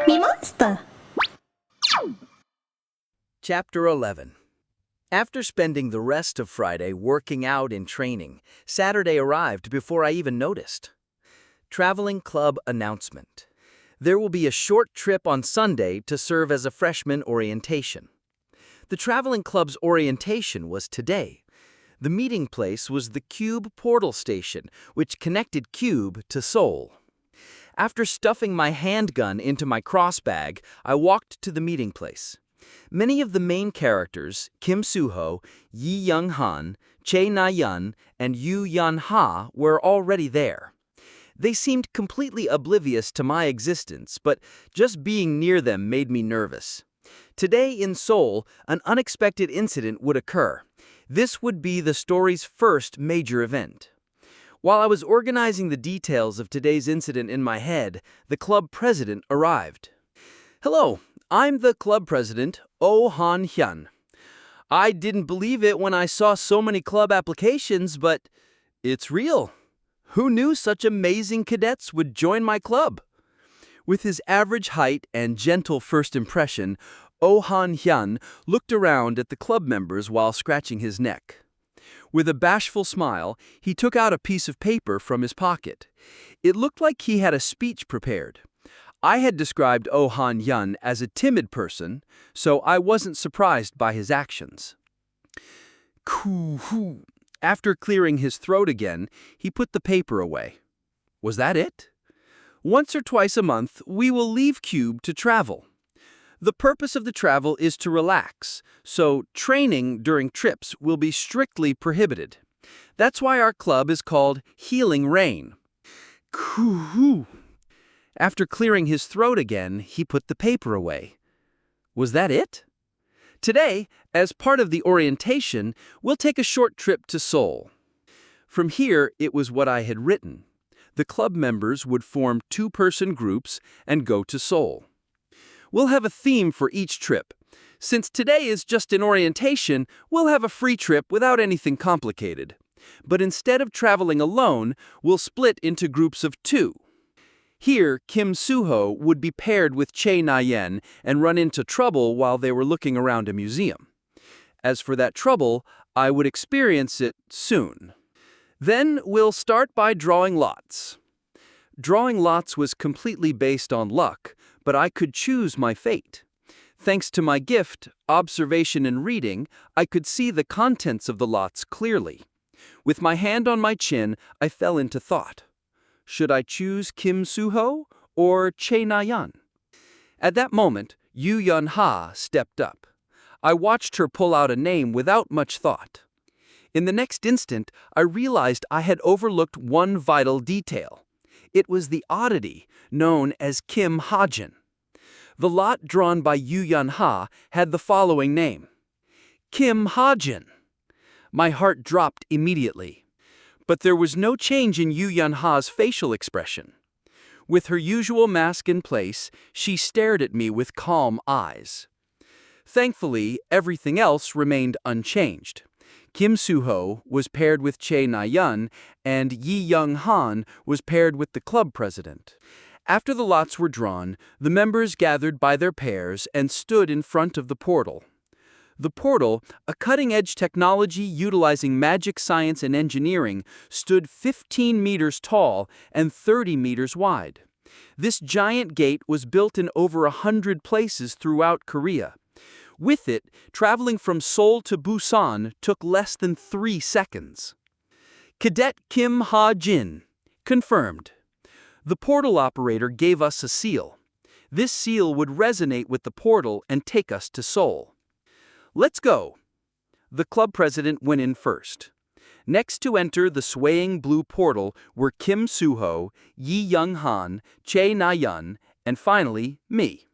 MeMonster. Chapter 11. After spending the rest of Friday working out and training, Saturday arrived before I even noticed. Traveling Club announcement. There will be a short trip on Sunday to serve as a freshman orientation. The Traveling Club's orientation was today. The meeting place was the Cube portal station, which connected Cube to Seoul. After stuffing my handgun into my crossbag, I walked to the meeting place. Many of the main characters, Kim Soo-ho, Yi Young-han, Chae Na-yeon, and Yoo Yeon-ha, were already there. They seemed completely oblivious to my existence, but just being near them made me nervous. Today in Seoul, an unexpected incident would occur. This would be the story's first major event. While I was organizing the details of today's incident in my head, the club president arrived. "Hello, I'm the club president, Oh Han-hyun. I didn't believe it when I saw so many club applications, but it's real. Who knew such amazing cadets would join my club?" With his average height and gentle first impression, Oh Han-hyun looked around at the club members while scratching his neck. With a bashful smile, he took out a piece of paper from his pocket. It looked like he had a speech prepared. I had described Oh Han-hyun as a timid person, so I wasn't surprised by his actions. Coo-hoo. After clearing his throat again, he put the paper away. Was that it? Once or twice a month, we will leave Cube to travel. The purpose of the travel is to relax, so training during trips will be strictly prohibited. That's why our club is called Healing Rain. Coo-hoo. After clearing his throat again, he put the paper away. Was that it? Today, as part of the orientation, we'll take a short trip to Seoul. From here, it was what I had written. The club members would form two-person groups and go to Seoul. We'll have a theme for each trip. Since today is just an orientation, we'll have a free trip without anything complicated. But instead of traveling alone, we'll split into groups of two. Here, Kim Soo-ho would be paired with Chae Na-yeon and run into trouble while they were looking around a museum. As for that trouble, I would experience it soon. Then we'll start by drawing lots. Drawing lots was completely based on luck, but I could choose my fate. Thanks to my gift, observation and reading, I could see the contents of the lots clearly. With my hand on my chin, I fell into thought. Should I choose Kim Soo-ho or Chae Na-yeon? At that moment, Yoo Yeon-ha stepped up. I watched her pull out a name without much thought. In the next instant, I realized I had overlooked one vital detail. It was the oddity known as Kim Hajin. The lot drawn by Yoo Yeon-ha had the following name: Kim Hajin. My heart dropped immediately. But there was no change in Yoo Yeon-ha's facial expression. With her usual mask in place, she stared at me with calm eyes. Thankfully, everything else remained unchanged. Kim Soo-ho was paired with Chae Na-yeon, and Yi Young-han was paired with the club president. After the lots were drawn, the members gathered by their pairs and stood in front of the portal. The portal, a cutting-edge technology utilizing magic science and engineering, stood 15 meters tall and 30 meters wide. This giant gate was built in over 100 places throughout Korea. With it, traveling from Seoul to Busan took less than 3 seconds. Cadet Kim Ha-jin. Confirmed. The portal operator gave us a seal. This seal would resonate with the portal and take us to Seoul. Let's go. The club president went in first. Next to enter the swaying blue portal were Kim Soo-ho, Yi Young-han, Chae Na-yeon, and finally, me.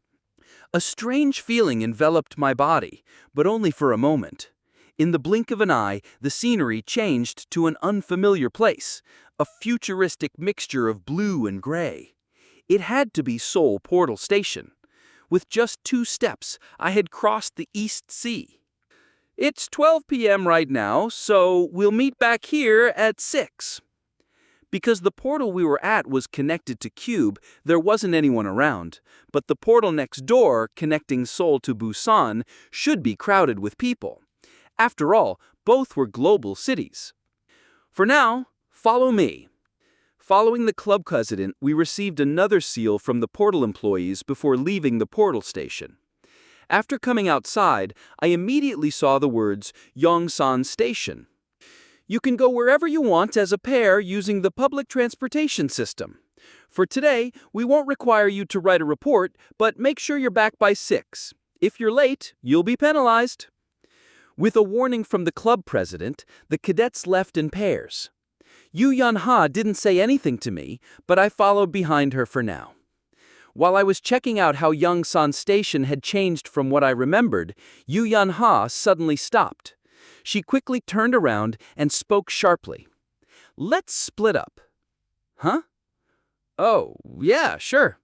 A strange feeling enveloped my body, but only for a moment. In the blink of an eye, the scenery changed to an unfamiliar place, a futuristic mixture of blue and gray. It had to be Seoul Portal Station. With just 2 steps, I had crossed the East Sea. It's 12 p.m. right now, so we'll meet back here at 6. Because the portal we were at was connected to Cube, there wasn't anyone around, but the portal next door, connecting Seoul to Busan, should be crowded with people. After all, both were global cities. For now, follow me. Following the club president, we received another seal from the portal employees before leaving the portal station. After coming outside, I immediately saw the words Yongsan Station. You can go wherever you want as a pair using the public transportation system. For today, we won't require you to write a report, but make sure you're back by 6. If you're late, you'll be penalized. With a warning from the club president, the cadets left in pairs. Yu Yun-ha didn't say anything to me, but I followed behind her for now. While I was checking out how Yongsan Station had changed from what I remembered, Yu Yun-ha suddenly stopped. She quickly turned around and spoke sharply. Let's split up. Huh? Oh, yeah, sure.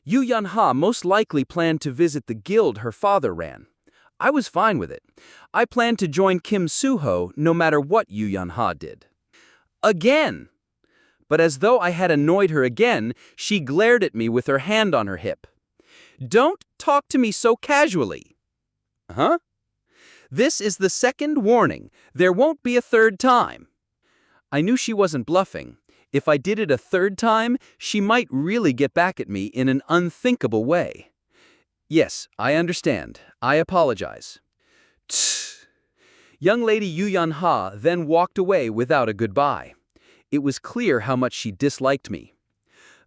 Yu Yun-ha most likely planned to visit the guild her father ran. I was fine with it. I planned to join Kim Soo-ho no matter what Yu Yun-ha did. Again! But as though I had annoyed her again, she glared at me with her hand on her hip. Don't talk to me so casually. Huh? This is the second warning. There won't be a third time. I knew she wasn't bluffing. If I did it a third time, she might really get back at me in an unthinkable way. Yes, I understand. I apologize. Tss. Young lady Yu Yun-ha then walked away without a goodbye. It was clear how much she disliked me.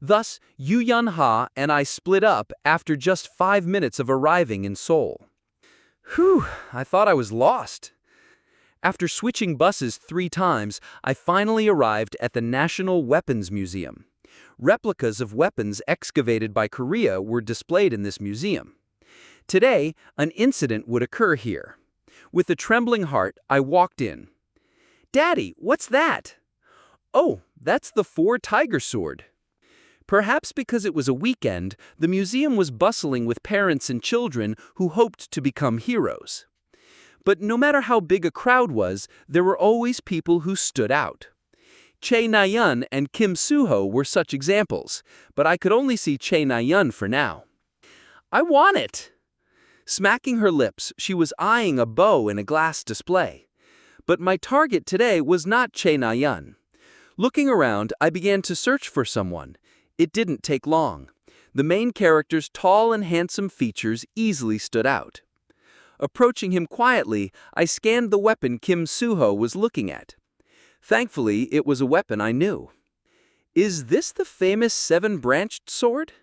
Thus, Yu Yun-ha and I split up after just 5 minutes of arriving in Seoul. Whew, I thought I was lost. After switching buses 3 times, I finally arrived at the National Weapons Museum. Replicas of weapons excavated by Korea were displayed in this museum. Today, an incident would occur here. With a trembling heart, I walked in. Daddy, what's that? Oh, that's the 4-tiger sword. Perhaps because it was a weekend, the museum was bustling with parents and children who hoped to become heroes. But no matter how big a crowd was, there were always people who stood out. Chae Na-yeon and Kim Soo-ho were such examples, but I could only see Chae Na-yeon for now. I want it! Smacking her lips, she was eyeing a bow in a glass display. But my target today was not Chae Na-yeon. Looking around, I began to search for someone. It didn't take long. The main character's tall and handsome features easily stood out. Approaching him quietly, I scanned the weapon Kim Soo-ho was looking at. Thankfully, it was a weapon I knew. Is this the famous 7-branched sword?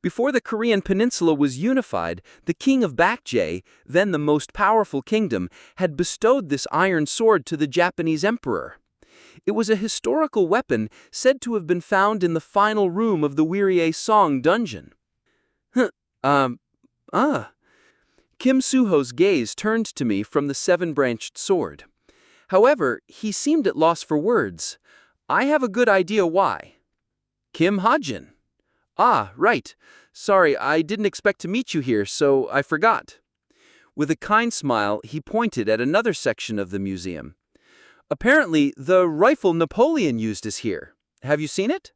Before the Korean peninsula was unified, the king of Baekje, then the most powerful kingdom, had bestowed this iron sword to the Japanese emperor. It was a historical weapon said to have been found in the final room of the Wirie Song dungeon. Kim Soo-ho's gaze turned to me from the 7-branched sword. However, he seemed at loss for words. I have a good idea why. Kim Hajin. Ah, right. Sorry, I didn't expect to meet you here, so I forgot. With a kind smile, he pointed at another section of the museum. Apparently, the rifle Napoleon used is here. Have you seen it?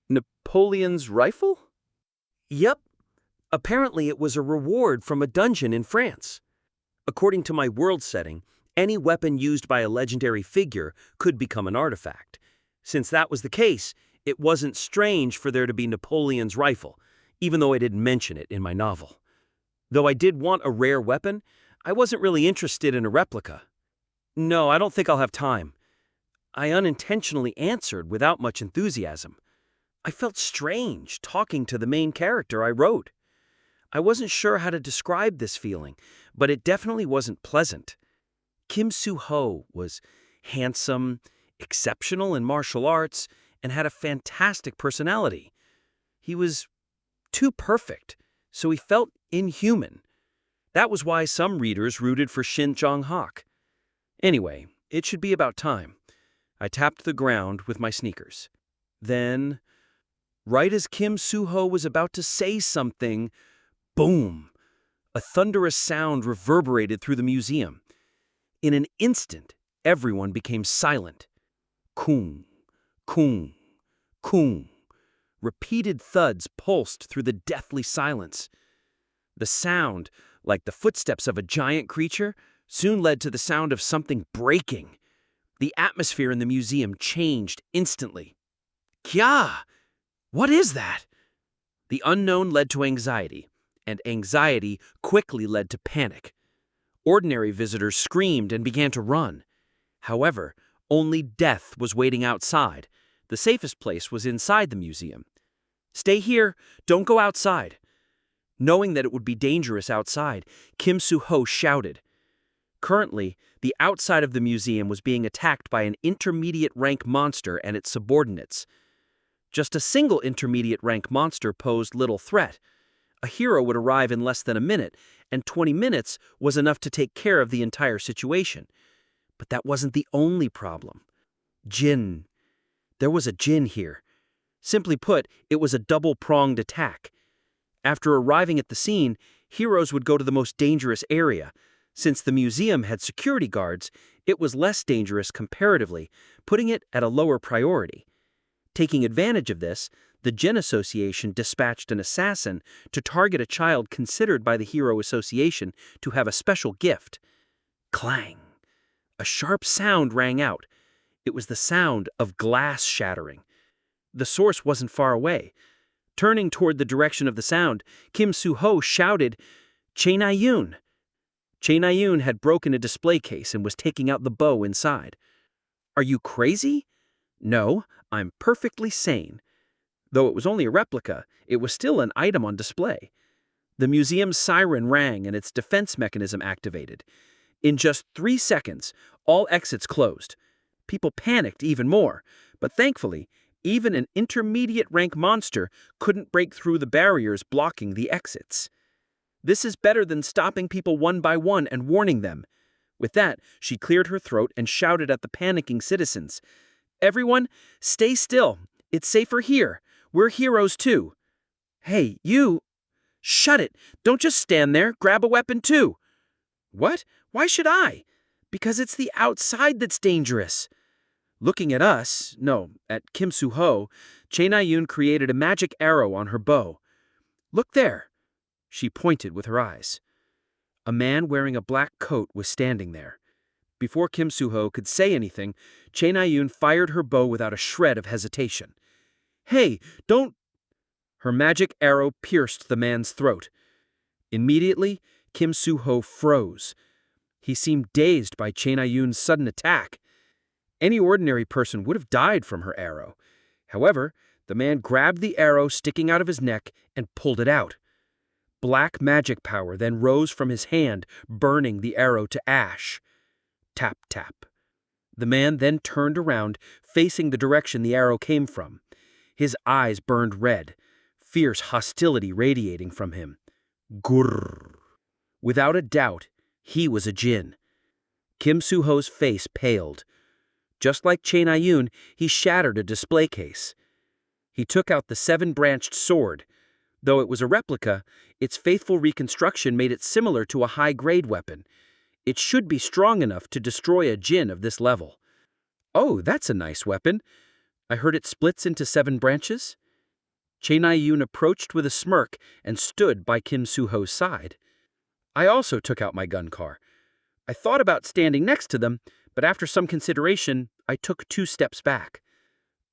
Napoleon's rifle? Yep. Apparently it was a reward from a dungeon in France. According to my world setting, any weapon used by a legendary figure could become an artifact. Since that was the case, it wasn't strange for there to be Napoleon's rifle, even though I didn't mention it in my novel. Though I did want a rare weapon, I wasn't really interested in a replica. No, I don't think I'll have time. I unintentionally answered without much enthusiasm. I felt strange talking to the main character I wrote. I wasn't sure how to describe this feeling, but it definitely wasn't pleasant. Kim Soo-ho was handsome, exceptional in martial arts, and had a fantastic personality. He was too perfect, so he felt inhuman. That was why some readers rooted for Shin Jong-hak. Anyway, it should be about time. I tapped the ground with my sneakers. Then, right as Kim Soo-ho was about to say something, boom! A thunderous sound reverberated through the museum. In an instant, everyone became silent. Kung, Kung, kung. Repeated thuds pulsed through the deathly silence. The sound, like the footsteps of a giant creature, soon led to the sound of something breaking. The atmosphere in the museum changed instantly. Kya! What is that? The unknown led to anxiety, and anxiety quickly led to panic. Ordinary visitors screamed and began to run. However, only death was waiting outside. The safest place was inside the museum. Stay here, don't go outside. Knowing that it would be dangerous outside, Kim Soo-ho shouted. Currently, the outside of the museum was being attacked by an intermediate rank monster and its subordinates. Just a single intermediate rank monster posed little threat. A hero would arrive in less than a minute, and 20 minutes was enough to take care of the entire situation. But that wasn't the only problem. Jin. There was a jin here. Simply put, it was a double-pronged attack. After arriving at the scene, heroes would go to the most dangerous area. Since the museum had security guards, it was less dangerous comparatively, putting it at a lower priority. Taking advantage of this, the Jin Association dispatched an assassin to target a child considered by the Hero Association to have a special gift. Clang! A sharp sound rang out. It was the sound of glass shattering. The source wasn't far away. Turning toward the direction of the sound, Kim Soo-ho shouted, "Chae Na-yoon!" Chae Na-yoon had broken a display case and was taking out the bow inside. "Are you crazy?" "No, I'm perfectly sane." Though it was only a replica, it was still an item on display. The museum's siren rang and its defense mechanism activated. In just 3 seconds, all exits closed. People panicked even more, but thankfully, even an intermediate rank monster couldn't break through the barriers blocking the exits. This is better than stopping people one by one and warning them. With that, she cleared her throat and shouted at the panicking citizens, "Everyone, stay still. It's safer here. We're heroes too." "Hey, you! Shut it! Don't just stand there. Grab a weapon too." "What? Why should I?" "Because it's the outside that's dangerous." Looking at us, no, at Kim Soo-ho, Chae Na-yoon created a magic arrow on her bow. "Look there." She pointed with her eyes. A man wearing a black coat was standing there. Before Kim Soo-ho could say anything, Chae Na-yoon fired her bow without a shred of hesitation. "Hey, don't—" Her magic arrow pierced the man's throat. Immediately, Kim Soo-ho froze. He seemed dazed by Chae Na-yoon's sudden attack. Any ordinary person would have died from her arrow. However, the man grabbed the arrow sticking out of his neck and pulled it out. Black magic power then rose from his hand, burning the arrow to ash. Tap, tap. The man then turned around, facing the direction the arrow came from. His eyes burned red, fierce hostility radiating from him. Grrr. Without a doubt, he was a jin. Kim Soo-ho's face paled. Just like Chae Na-yoon, he shattered a display case. He took out the 7-branched sword. Though it was a replica, its faithful reconstruction made it similar to a high-grade weapon. It should be strong enough to destroy a jin of this level. "Oh, that's a nice weapon. I heard it splits into 7 branches." Chae Na-yoon approached with a smirk and stood by Kim Soo-ho's side. I also took out my gun car. I thought about standing next to them, but after some consideration, I took 2 steps back.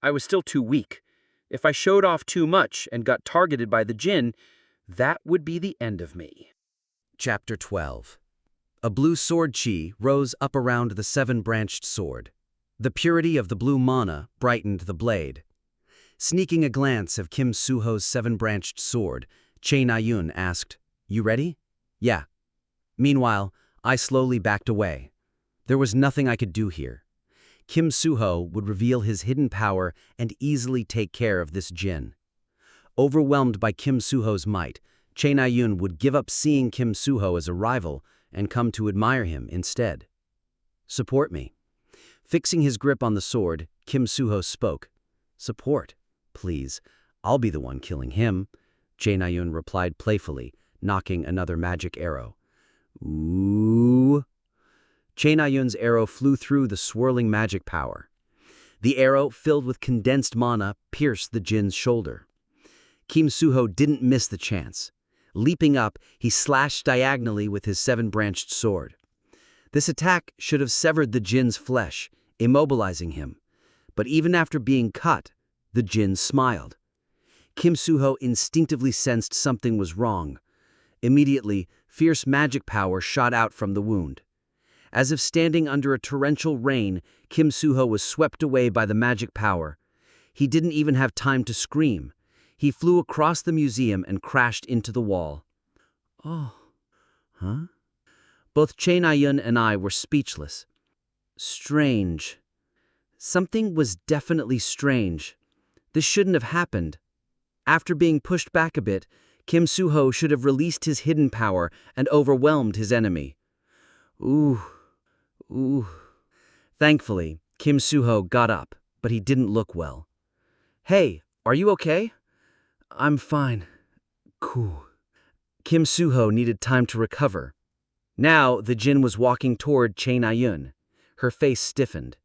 I was still too weak. If I showed off too much and got targeted by the jinn, that would be the end of me. Chapter 12. A blue sword chi rose up around the 7-branched sword. The purity of the blue mana brightened the blade. Sneaking a glance of Kim Soo-ho's 7-branched sword, Chae Na-yoon asked, "You ready?" "Yeah." Meanwhile, I slowly backed away. There was nothing I could do here. Kim Soo-ho would reveal his hidden power and easily take care of this jinn. Overwhelmed by Kim Soo-ho's might, Chae Na-yoon would give up seeing Kim Soo-ho as a rival and come to admire him instead. "Support me." Fixing his grip on the sword, Kim Soo-ho spoke. "Support? Please, I'll be the one killing him," Chae Na-yoon replied playfully, knocking another magic arrow. Ooh! Chae Na-yoon's arrow flew through the swirling magic power. The arrow, filled with condensed mana, pierced the djinn's shoulder. Kim Suho didn't miss the chance. Leaping up, he slashed diagonally with his 7-branched sword. This attack should have severed the djinn's flesh, immobilizing him. But even after being cut, the djinn smiled. Kim Suho instinctively sensed something was wrong. Immediately, fierce magic power shot out from the wound. As if standing under a torrential rain, Kim Suho was swept away by the magic power. He didn't even have time to scream. He flew across the museum and crashed into the wall. Oh. Huh? Both Chain Ayun and I were speechless. Strange. Something was definitely strange. This shouldn't have happened. After being pushed back a bit, Kim Suho should have released his hidden power and overwhelmed his enemy. Ooh. Thankfully, Kim Suho got up, but he didn't look well. Hey, are you okay? I'm fine. Cool. Kim Suho needed time to recover. Now, the djinn was walking toward Chain Ayun. Her face stiffened.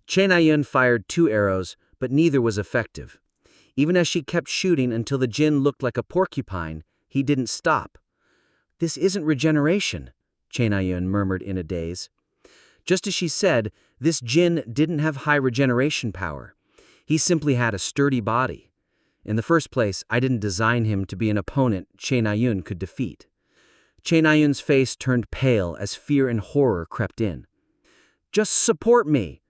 Chain Ayun fired 2 arrows, but neither was effective. Even as she kept shooting until the djinn looked like a porcupine, he didn't stop. This isn't regeneration, Chain Ayun murmured in a daze. Just as she said, this djinn didn't have high regeneration power. He simply had a sturdy body. In the first place, I didn't design him to be an opponent Chain Ayun could defeat. Chain Ayun's face turned pale as fear and horror crept in. Just support me!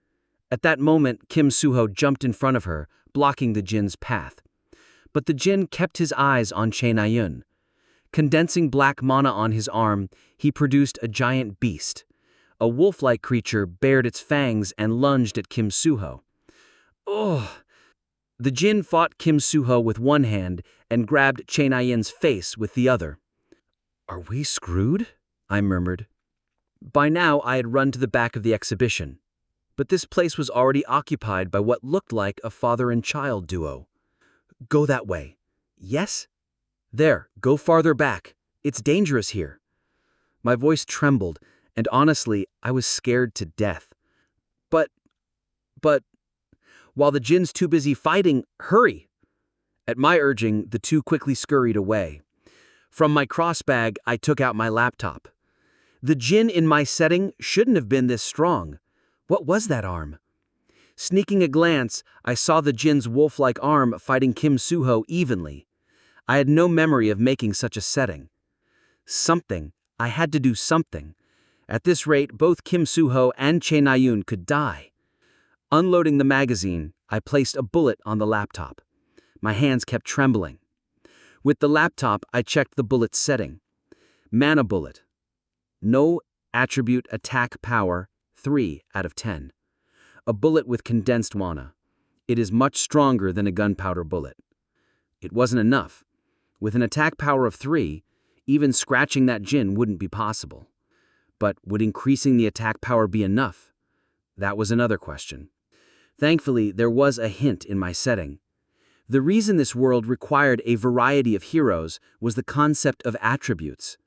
At that moment, Kim Suho jumped in front of her, blocking the djinn's path. But the djinn kept his eyes on Chain Ayun. Condensing black mana on his arm, he produced a giant beast. A wolf-like creature bared its fangs and lunged at Kim Suho. Oh! The djinn fought Kim Suho with one hand and grabbed Chain Ayun's face with the other. Are we screwed? I murmured. By now, I had run to the back of the exhibition. But this place was already occupied by what looked like a father and child duo. Go that way. Yes? There, go farther back. It's dangerous here. My voice trembled, and honestly, I was scared to death. But, while the djinn's too busy fighting, hurry! At my urging, the two quickly scurried away. From my crossbag, I took out my laptop. The djinn in my setting shouldn't have been this strong. What was that arm? Sneaking a glance, I saw the djinn's wolf-like arm fighting Kim Suho evenly. I had no memory of making such a setting. Something. I had to do something. At this rate, both Kim Suho and Chain Ayun could die. Unloading the magazine, I placed a bullet on the laptop. My hands kept trembling. With the laptop, I checked the bullet's setting. Mana bullet. No attribute attack power, 3 out of 10. A bullet with condensed mana. It is much stronger than a gunpowder bullet. It wasn't enough. With an attack power of 3, even scratching that djinn wouldn't be possible. But would increasing the attack power be enough? That was another question. Thankfully, there was a hint in my setting. The reason this world required a variety of heroes was the concept of attributes.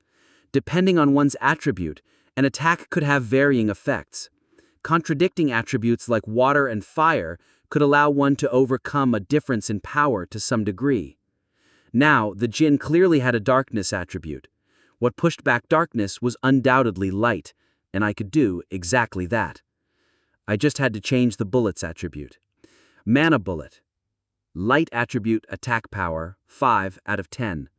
Depending on one's attribute, an attack could have varying effects. Contradicting attributes like water and fire could allow one to overcome a difference in power to some degree. Now, the djinn clearly had a darkness attribute. What pushed back darkness was undoubtedly light, and I could do exactly that. I just had to change the bullet's attribute. Mana bullet. Light attribute attack power, 5 out of 10.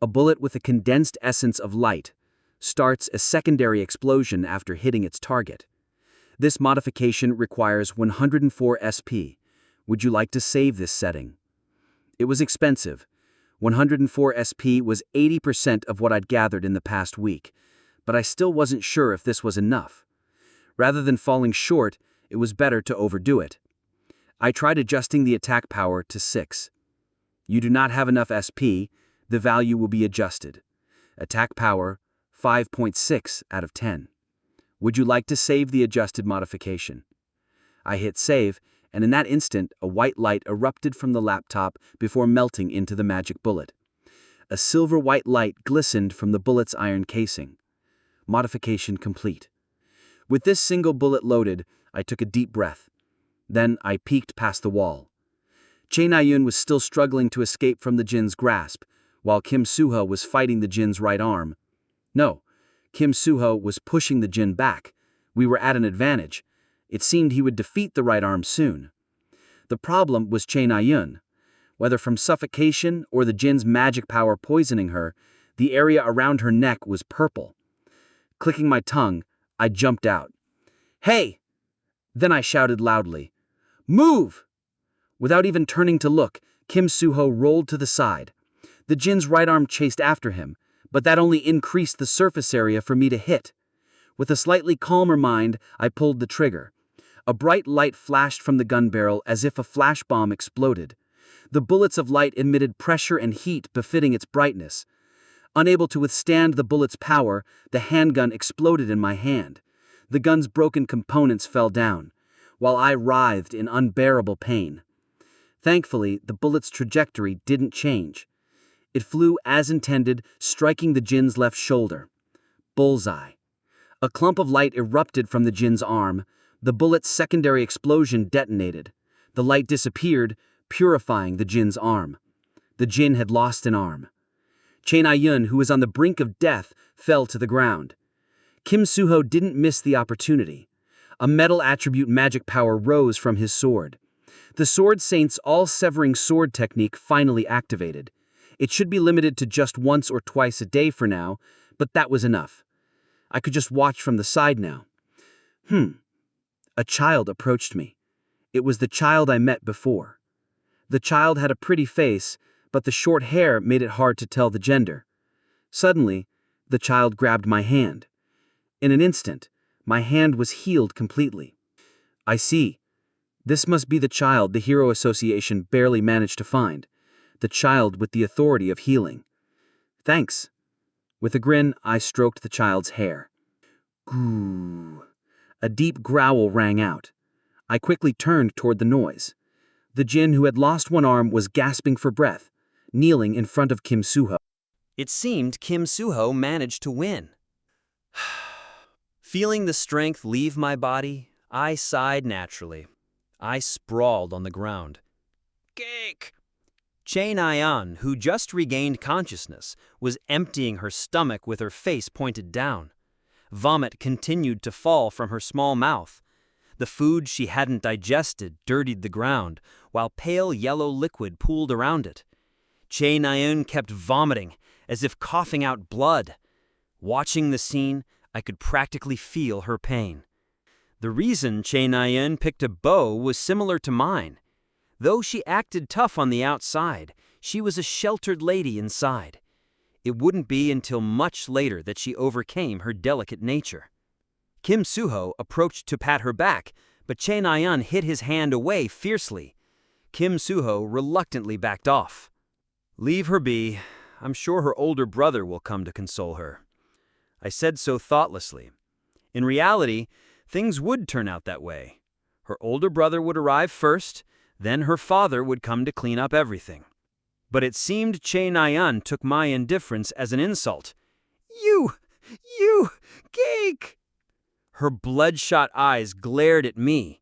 A bullet with a condensed essence of light. Starts a secondary explosion after hitting its target. This modification requires 104 SP. Would you like to save this setting? It was expensive. 104 SP was 80% of what I'd gathered in the past week, but I still wasn't sure if this was enough. Rather than falling short, it was better to overdo it. I tried adjusting the attack power to 6. You do not have enough SP, the value will be adjusted. Attack power, 5.6 out of 10. Would you like to save the adjusted modification? I hit save, and in that instant, a white light erupted from the laptop before melting into the magic bullet. A silver-white light glistened from the bullet's iron casing. Modification complete. With this single bullet loaded, I took a deep breath. Then I peeked past the wall. Chae Na-yun was still struggling to escape from the Jin's grasp, while Kim Soo-ho was fighting the Jin's right arm. No, Kim Soo-ho was pushing the Jin back. We were at an advantage. It seemed he would defeat the right arm soon. The problem was Chae Na-yun. Whether from suffocation or the Jin's magic power poisoning her, the area around her neck was purple. Clicking my tongue, I jumped out. "Hey!" Then I shouted loudly, "Move!" Without even turning to look, Kim Soo-ho rolled to the side. The Jin's right arm chased after him, but that only increased the surface area for me to hit. With a slightly calmer mind, I pulled the trigger. A bright light flashed from the gun barrel as if a flash bomb exploded. The bullets of light emitted pressure and heat befitting its brightness. Unable to withstand the bullet's power, the handgun exploded in my hand. The gun's broken components fell down, while I writhed in unbearable pain. Thankfully, the bullet's trajectory didn't change. It flew as intended, striking the Jin's left shoulder. Bullseye. A clump of light erupted from the Jin's arm. The bullet's secondary explosion detonated. The light disappeared, purifying the Jin's arm. The Jin had lost an arm. Chae Na-yun, who was on the brink of death, fell to the ground. Kim Soo-ho didn't miss the opportunity. A metal attribute magic power rose from his sword. The Sword Saint's all-severing sword technique finally activated. It should be limited to just once or twice a day for now, but that was enough. I could just watch from the side now. A child approached me. It was the child I met before. The child had a pretty face, but the short hair made it hard to tell the gender. Suddenly, the child grabbed my hand. In an instant, my hand was healed completely. I see. This must be the child the Hero Association barely managed to find. The child with the authority of healing. Thanks. With a grin, I stroked the child's hair. Goo. A deep growl rang out. I quickly turned toward the noise. The Jin who had lost one arm was gasping for breath, kneeling in front of Kim Soo-ho. It seemed Kim Soo-ho managed to win. Feeling the strength leave my body, I sighed naturally. I sprawled on the ground. Cake! Chae Na-yun, who just regained consciousness, was emptying her stomach with her face pointed down. Vomit continued to fall from her small mouth. The food she hadn't digested dirtied the ground, while pale yellow liquid pooled around it. Chae Na-yun kept vomiting, as if coughing out blood. Watching the scene, I could practically feel her pain. The reason Chae Na-yun picked a bow was similar to mine. Though she acted tough on the outside, she was a sheltered lady inside. It wouldn't be until much later that she overcame her delicate nature. Kim Soo-ho approached to pat her back, but Chae Na-yun hit his hand away fiercely. Kim Soo-ho reluctantly backed off. Leave her be. I'm sure her older brother will come to console her. I said so thoughtlessly. In reality, things would turn out that way. Her older brother would arrive first, then her father would come to clean up everything. But it seemed Chae Na-yun took my indifference as an insult. You, geek! Her bloodshot eyes glared at me.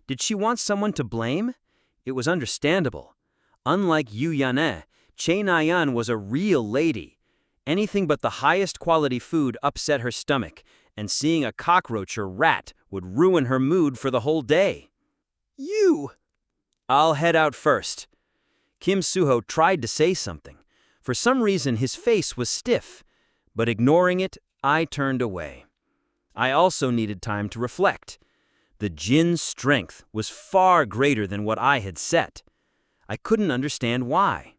Did she want someone to blame? It was understandable. Unlike Yu Yane, Chae Na-yun was a real lady. Anything but the highest quality food upset her stomach, and seeing a cockroach or rat would ruin her mood for the whole day. You! I'll head out first. Kim Soo-ho tried to say something. For some reason, his face was stiff, but ignoring it, I turned away. I also needed time to reflect. The Jin's strength was far greater than what I had set. I couldn't understand why.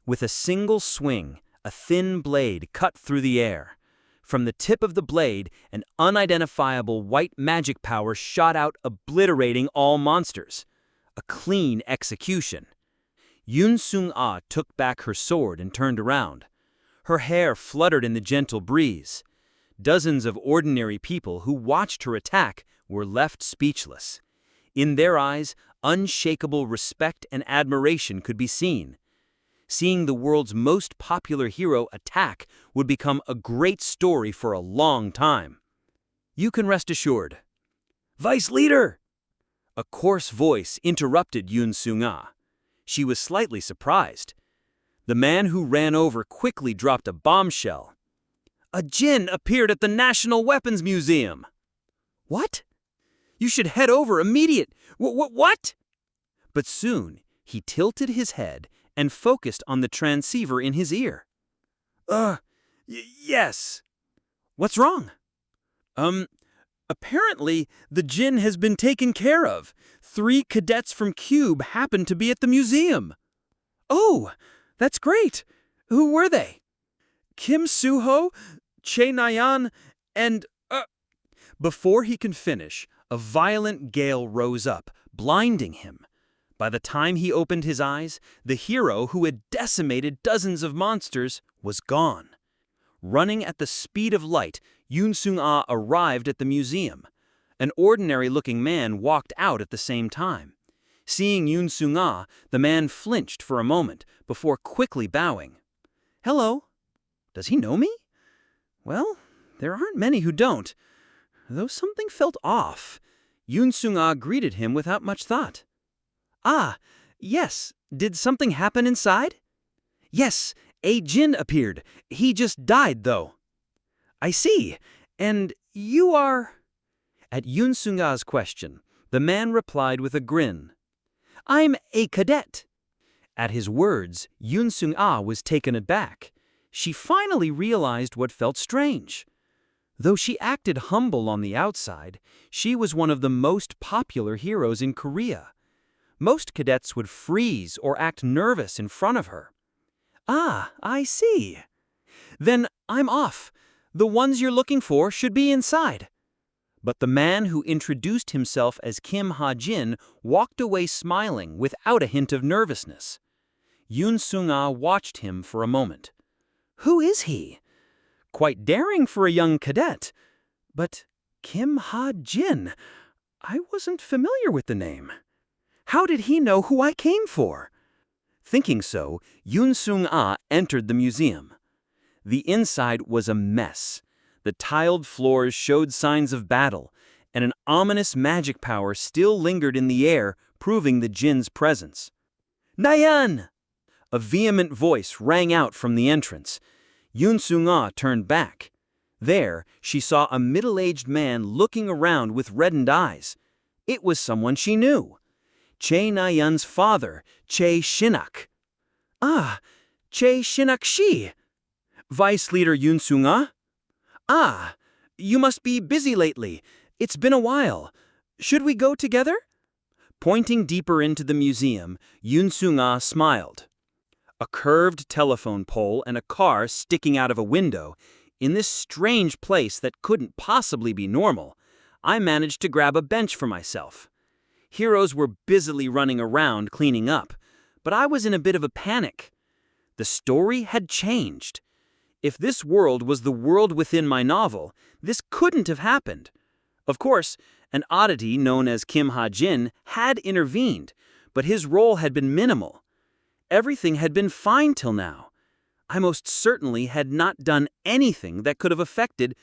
With a single swing, a thin blade cut through the air. From the tip of the blade, an unidentifiable white magic power shot out, obliterating all monsters. A clean execution. Yoon Sung-ah took back her sword and turned around. Her hair fluttered in the gentle breeze. Dozens of ordinary people who watched her attack were left speechless. In their eyes, unshakable respect and admiration could be seen. Seeing the world's most popular hero attack would become a great story for a long time. You can rest assured. Vice Leader! A coarse voice interrupted Yun Sung-ah. She was slightly surprised. The man who ran over quickly dropped a bombshell. A djinn appeared at the National Weapons Museum. What? You should head over immediate. What? But soon, he tilted his head and focused on the transceiver in his ear. Yes. What's wrong? Apparently, the djinn has been taken care of. 3 cadets from Cube happened to be at the museum. Oh, that's great. Who were they? Kim Suho, Che Nayan, and... Before he can finish, a violent gale rose up, blinding him. By the time he opened his eyes, the hero who had decimated dozens of monsters was gone. Running at the speed of light, Yun Sung-ah arrived at the museum. An ordinary-looking man walked out at the same time. Seeing Yun Sung-ah, the man flinched for a moment before quickly bowing. Hello. Does he know me? Well, there aren't many who don't. Though something felt off. Yun Sung-ah greeted him without much thought. Ah, yes. Did something happen inside? Yes, a djinn appeared. He just died, though. I see. And you are... At Yun Sung-ah's question, the man replied with a grin. I'm a cadet. At his words, Yun Sung-ah was taken aback. She finally realized what felt strange. Though she acted humble on the outside, she was one of the most popular heroes in Korea. Most cadets would freeze or act nervous in front of her. Ah, I see. Then I'm off. The ones you're looking for should be inside. But the man who introduced himself as Kim Hajin walked away smiling without a hint of nervousness. Yun Sung-ah watched him for a moment. Who is he? Quite daring for a young cadet. But Kim Ha-jin, I wasn't familiar with the name. How did he know who I came for? Thinking so, Yun Sung-ah entered the museum. The inside was a mess. The tiled floors showed signs of battle, and an ominous magic power still lingered in the air, proving the djinn's presence. Nayan! A vehement voice rang out from the entrance. Yun Sung-ah turned back. There, she saw a middle-aged man looking around with reddened eyes. It was someone she knew. Che Nayan's father, Che Shinak. Ah, Che Shinak-shi. Vice Leader Yun Sung-ah? Ah, you must be busy lately. It's been a while. Should we go together? Pointing deeper into the museum, Yun Sung-ah smiled. A curved telephone pole and a car sticking out of a window. In this strange place that couldn't possibly be normal, I managed to grab a bench for myself. Heroes were busily running around cleaning up, but I was in a bit of a panic. The story had changed. If this world was the world within my novel, this couldn't have happened. Of course, an oddity known as Kim Ha-jin had intervened, but his role had been minimal. Everything had been fine till now. I most certainly had not done anything that could have affected...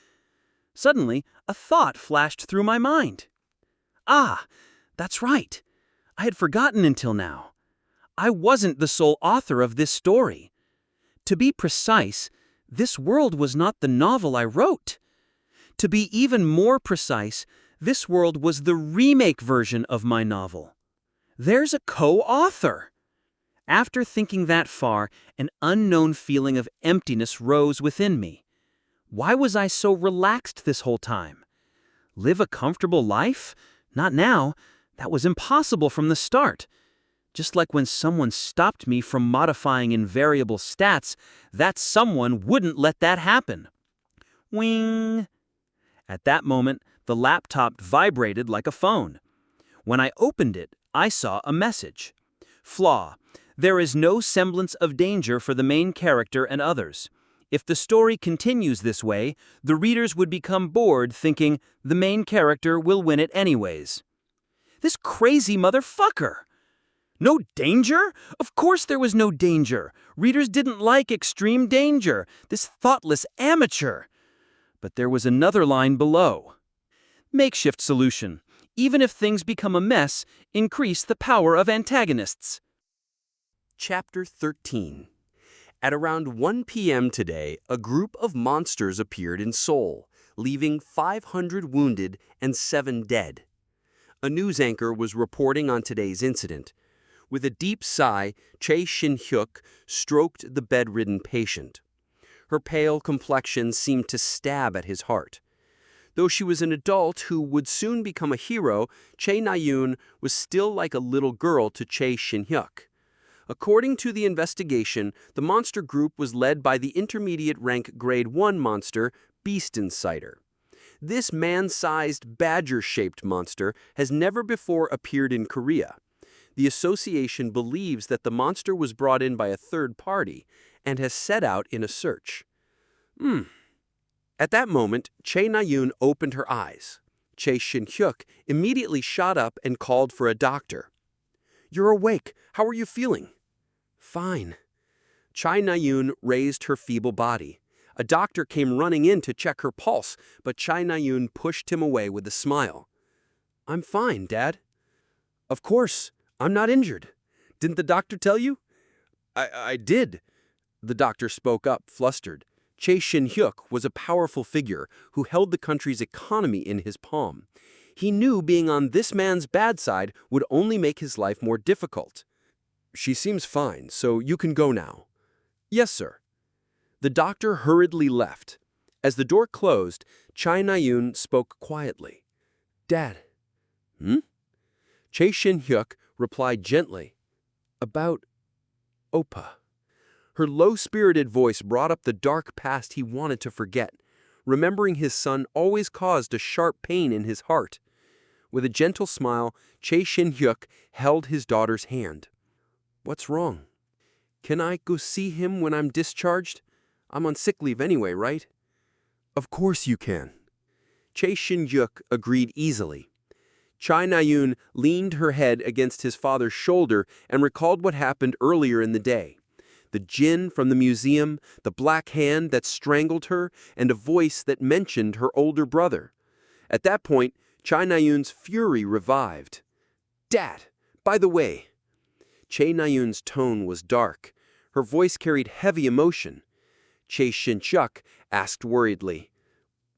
Suddenly, a thought flashed through my mind. Ah, that's right. I had forgotten until now. I wasn't the sole author of this story. To be precise, this world was not the novel I wrote. To be even more precise, this world was the remake version of my novel. There's a co-author. After thinking that far, an unknown feeling of emptiness rose within me. Why was I so relaxed this whole time? Live a comfortable life? Not now. That was impossible from the start. Just like when someone stopped me from modifying invariable stats, that someone wouldn't let that happen. Wing! At that moment, the laptop vibrated like a phone. When I opened it, I saw a message. Flaw. There is no semblance of danger for the main character and others. If the story continues this way, the readers would become bored thinking the main character will win it anyways. This crazy motherfucker! No danger? Of course there was no danger. Readers didn't like extreme danger, this thoughtless amateur. But there was another line below. Makeshift solution. Even if things become a mess, increase the power of antagonists. Chapter 13. At around 1 p.m. today, a group of monsters appeared in Seoul, leaving 500 wounded and 7 dead. A news anchor was reporting on today's incident. With a deep sigh, Chae Shin-hyuk stroked the bedridden patient. Her pale complexion seemed to stab at his heart. Though she was an adult who would soon become a hero, Chae Na-yoon was still like a little girl to Chae Shin-hyuk. According to the investigation, the monster group was led by the intermediate rank Grade 1 monster, Beast Inciter. This man-sized, badger-shaped monster has never before appeared in Korea. The association believes that the monster was brought in by a third party and has set out in a search. At that moment, Chae Na-yoon opened her eyes. Chae Shin-hyuk immediately shot up and called for a doctor. "You're awake. How are you feeling?" "Fine." Chae Na-yoon raised her feeble body. A doctor came running in to check her pulse, but Chae Na-yoon pushed him away with a smile. "I'm fine, Dad." "Of course. I'm not injured. Didn't the doctor tell you?" I did." The doctor spoke up, flustered. Chae Shin-hyuk was a powerful figure who held the country's economy in his palm. He knew being on this man's bad side would only make his life more difficult. "She seems fine, so you can go now." "Yes, sir." The doctor hurriedly left. As the door closed, Chae Na-yoon spoke quietly. "Dad." Chae Shin-hyuk replied gently. "About Oppa." Her low-spirited voice brought up the dark past he wanted to forget. Remembering his son always caused a sharp pain in his heart. With a gentle smile, Chae Shin-hyuk held his daughter's hand. "What's wrong? Can I go see him when I'm discharged? I'm on sick leave anyway, right?" "Of course you can." Chae Shin-hyuk agreed easily. Chae Na-yoon leaned her head against his father's shoulder and recalled what happened earlier in the day. The djinn from the museum, the black hand that strangled her, and a voice that mentioned her older brother. At that point, Chae Na-yoon's fury revived. "Dad, by the way." Chae Na-yoon's tone was dark. Her voice carried heavy emotion. Chae Shin-hyuk asked worriedly,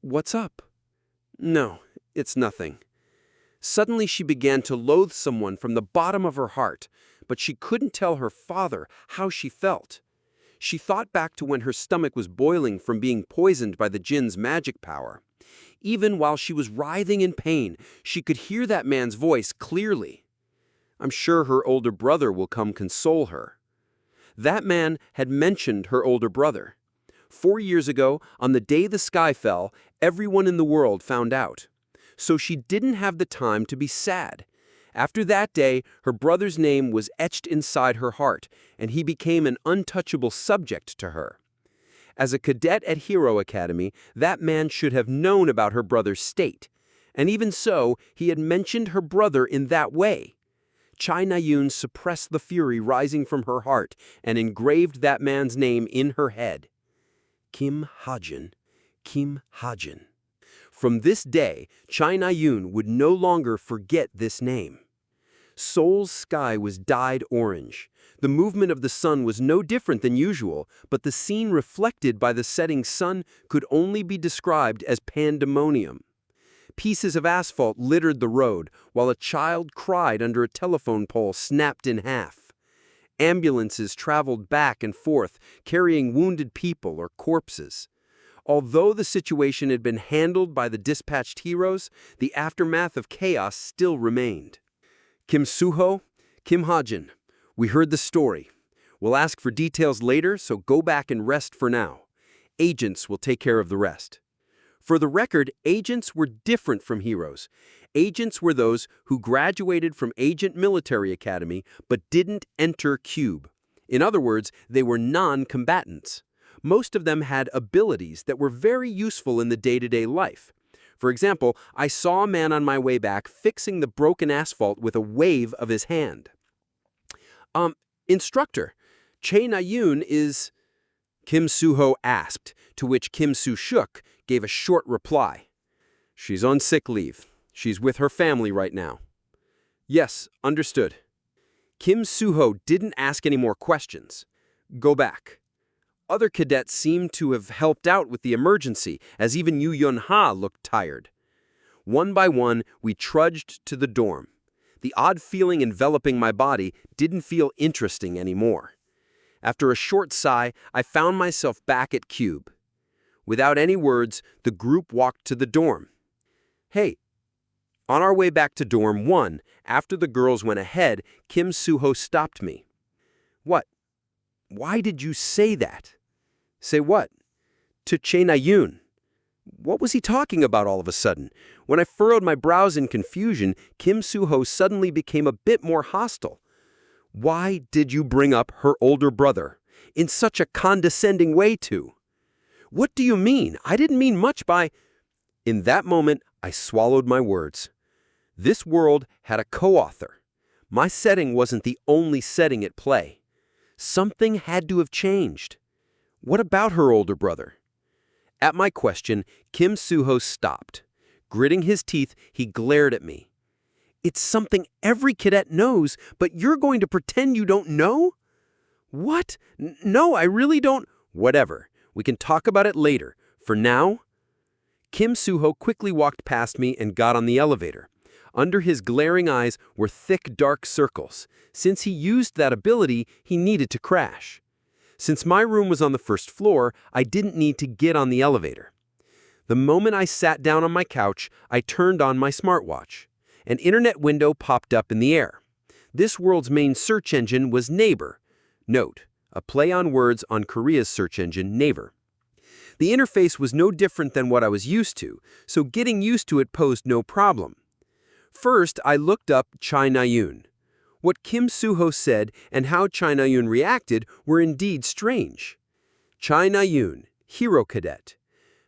"What's up?" "No, it's nothing." Suddenly she began to loathe someone from the bottom of her heart, but she couldn't tell her father how she felt. She thought back to when her stomach was boiling from being poisoned by the djinn's magic power. Even while she was writhing in pain, she could hear that man's voice clearly. "I'm sure her older brother will come console her." That man had mentioned her older brother. 4 years ago, on the day the sky fell, everyone in the world found out. So she didn't have the time to be sad. After that day, her brother's name was etched inside her heart, and he became an untouchable subject to her. As a cadet at Hero Academy, that man should have known about her brother's state. And even so, he had mentioned her brother in that way. Chae Na-yoon suppressed the fury rising from her heart and engraved that man's name in her head. Kim Hajin. Kim Hajin. From this day, Chae Na-yoon would no longer forget this name. Seoul's sky was dyed orange. The movement of the sun was no different than usual, but the scene reflected by the setting sun could only be described as pandemonium. Pieces of asphalt littered the road, while a child cried under a telephone pole snapped in half. Ambulances traveled back and forth, carrying wounded people or corpses. Although the situation had been handled by the dispatched heroes, the aftermath of chaos still remained. "Kim Suho, Kim Hajin, we heard the story. We'll ask for details later, so go back and rest for now. Agents will take care of the rest." For the record, agents were different from heroes. Agents were those who graduated from Agent Military Academy but didn't enter Cube. In other words, they were non-combatants. Most of them had abilities that were very useful in the day-to-day life. For example, I saw a man on my way back fixing the broken asphalt with a wave of his hand. Instructor, Chae Na-yoon is..." Kim Suho asked, to which Kim Soo-shuk gave a short reply. "She's on sick leave. She's with her family right now. Yes, understood. Kim Soo-ho didn't ask any more questions. Go back. Other cadets seemed to have helped out with the emergency, as even Yu Yun-ha looked tired. One by one, we trudged to the dorm. The odd feeling enveloping my body didn't feel interesting anymore. After a short sigh, I found myself back at Cube. Without any words, the group walked to the dorm. Hey. On our way back to dorm 1, after the girls went ahead, Kim Soo-ho stopped me. What? Why did you say that? Say what? To Chae Na-yoon. What was he talking about all of a sudden? When I furrowed my brows in confusion, Kim Soo-ho suddenly became a bit more hostile. Why did you bring up her older brother? In such a condescending way, too. What do you mean? I didn't mean much by... In that moment, I swallowed my words. This world had a co-author. My setting wasn't the only setting at play. Something had to have changed. What about her older brother? At my question, Kim Soo-ho stopped. Gritting his teeth, he glared at me. It's something every cadet knows, but you're going to pretend you don't know? What? No, I really don't. Whatever. We can talk about it later. For now... Kim Soo-ho quickly walked past me and got on the elevator. Under his glaring eyes were thick, dark circles. Since he used that ability, he needed to crash. Since my room was on the first floor, I didn't need to get on the elevator. The moment I sat down on my couch, I turned on my smartwatch. An internet window popped up in the air. This world's main search engine was Naver. Note, a play on words on Korea's search engine, Naver. The interface was no different than what I was used to, so getting used to it posed no problem. First, I looked up Chae Na-yoon. What Kim Soo-ho said and how Chae Na-yoon reacted were indeed strange. Chae Na-yoon, hero cadet.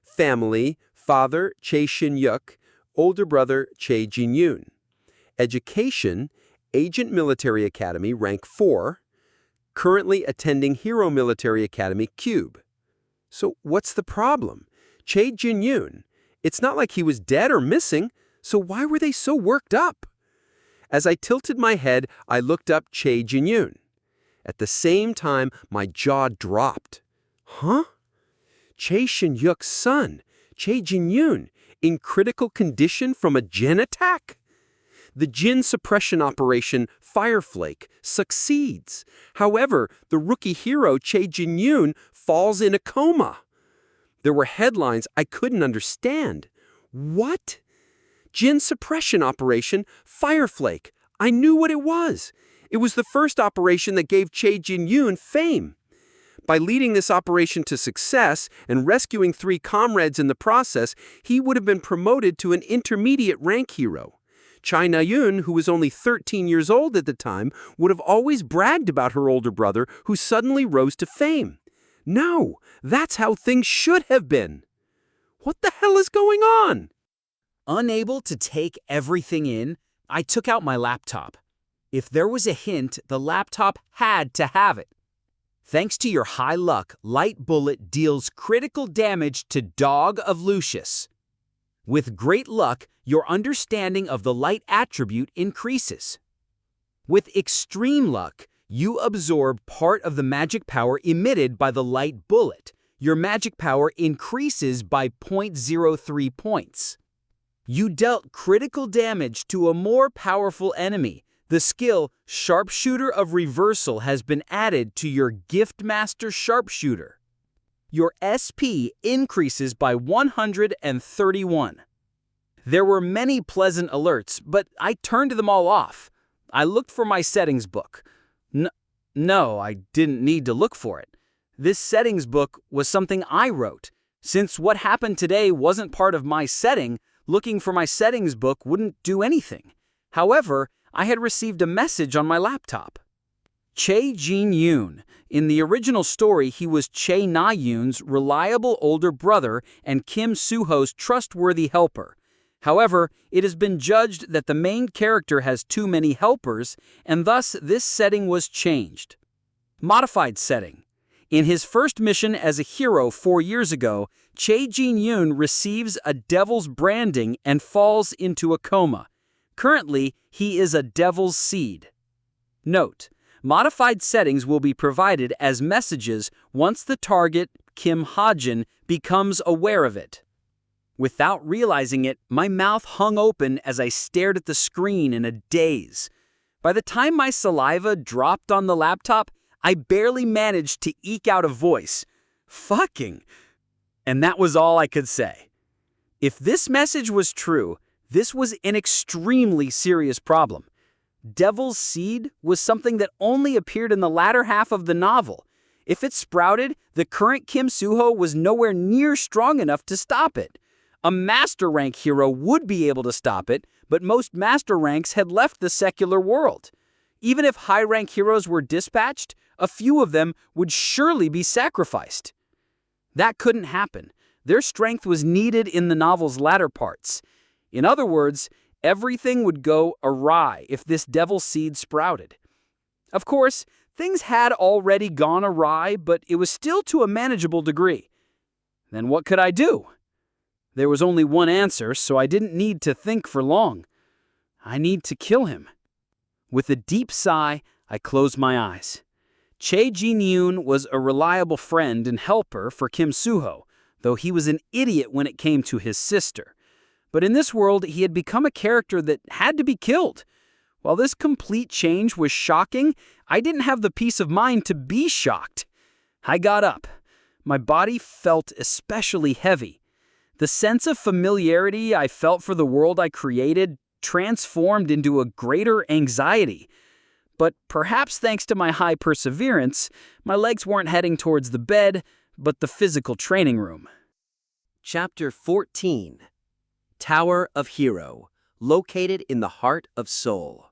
Family, father Chae Shin-yuk, older brother Chae Jin-yoon. Education, Agent Military Academy, rank 4. Currently attending Hero Military Academy, Cube. So what's the problem? Chae Jin-yoon. It's not like he was dead or missing, so why were they so worked up? As I tilted my head, I looked up Chae Jin-yoon. At the same time, my jaw dropped. Huh? Chae Shin-yuk's son, Chae Jin-yoon, in critical condition from a Jin attack? The Jin suppression operation, Fireflake, succeeds. However, the rookie hero Chae Jin-yoon falls in a coma. There were headlines I couldn't understand. What? Jin suppression operation, Fireflake. I knew what it was. It was the first operation that gave Chae Jin-yoon fame. By leading this operation to success and rescuing 3 comrades in the process, he would have been promoted to an intermediate rank hero. Chae Na-yoon, who was only 13 years old at the time, would have always bragged about her older brother who suddenly rose to fame. No, that's how things should have been. What the hell is going on? Unable to take everything in, I took out my laptop. If there was a hint, the laptop had to have it. Thanks to your high luck, Light Bullet deals critical damage to Dog of Lucius. With great luck, your understanding of the light attribute increases. With extreme luck, you absorb part of the magic power emitted by the light bullet. Your magic power increases by 0.03 points. You dealt critical damage to a more powerful enemy. The skill Sharpshooter of Reversal has been added to your Giftmaster Sharpshooter. Your SP increases by 131. There were many pleasant alerts, but I turned them all off. I looked for my settings book. No, I didn't need to look for it. This settings book was something I wrote. Since what happened today wasn't part of my setting, looking for my settings book wouldn't do anything. However, I had received a message on my laptop. Chae Jin-yoon. In the original story, he was Chae Na-yoon's reliable older brother and Kim Soo-ho's trustworthy helper. However, it has been judged that the main character has too many helpers, and thus this setting was changed. Modified setting. In his first mission as a hero 4 years ago, Chae Jin-yoon receives a devil's branding and falls into a coma. Currently, he is a devil's seed. Note: modified settings will be provided as messages once the target, Kim Hajin, becomes aware of it. Without realizing it, my mouth hung open as I stared at the screen in a daze. By the time my saliva dropped on the laptop, I barely managed to eke out a voice. Fucking. And that was all I could say. If this message was true, this was an extremely serious problem. Devil's Seed was something that only appeared in the latter half of the novel. If it sprouted, the current Kim Soo-ho was nowhere near strong enough to stop it. A Master Rank hero would be able to stop it, but most Master Ranks had left the secular world. Even if high-rank heroes were dispatched, a few of them would surely be sacrificed. That couldn't happen. Their strength was needed in the novel's latter parts. In other words, everything would go awry if this Devil's Seed sprouted. Of course, things had already gone awry, but it was still to a manageable degree. Then what could I do? There was only one answer, so I didn't need to think for long. I need to kill him. With a deep sigh, I closed my eyes. Chae Jin-yoon was a reliable friend and helper for Kim Soo-ho, though he was an idiot when it came to his sister. But in this world, he had become a character that had to be killed. While this complete change was shocking, I didn't have the peace of mind to be shocked. I got up. My body felt especially heavy. The sense of familiarity I felt for the world I created transformed into a greater anxiety. But perhaps thanks to my high perseverance, my legs weren't heading towards the bed, but the physical training room. Chapter 14. Tower of Hero, located in the heart of Seoul.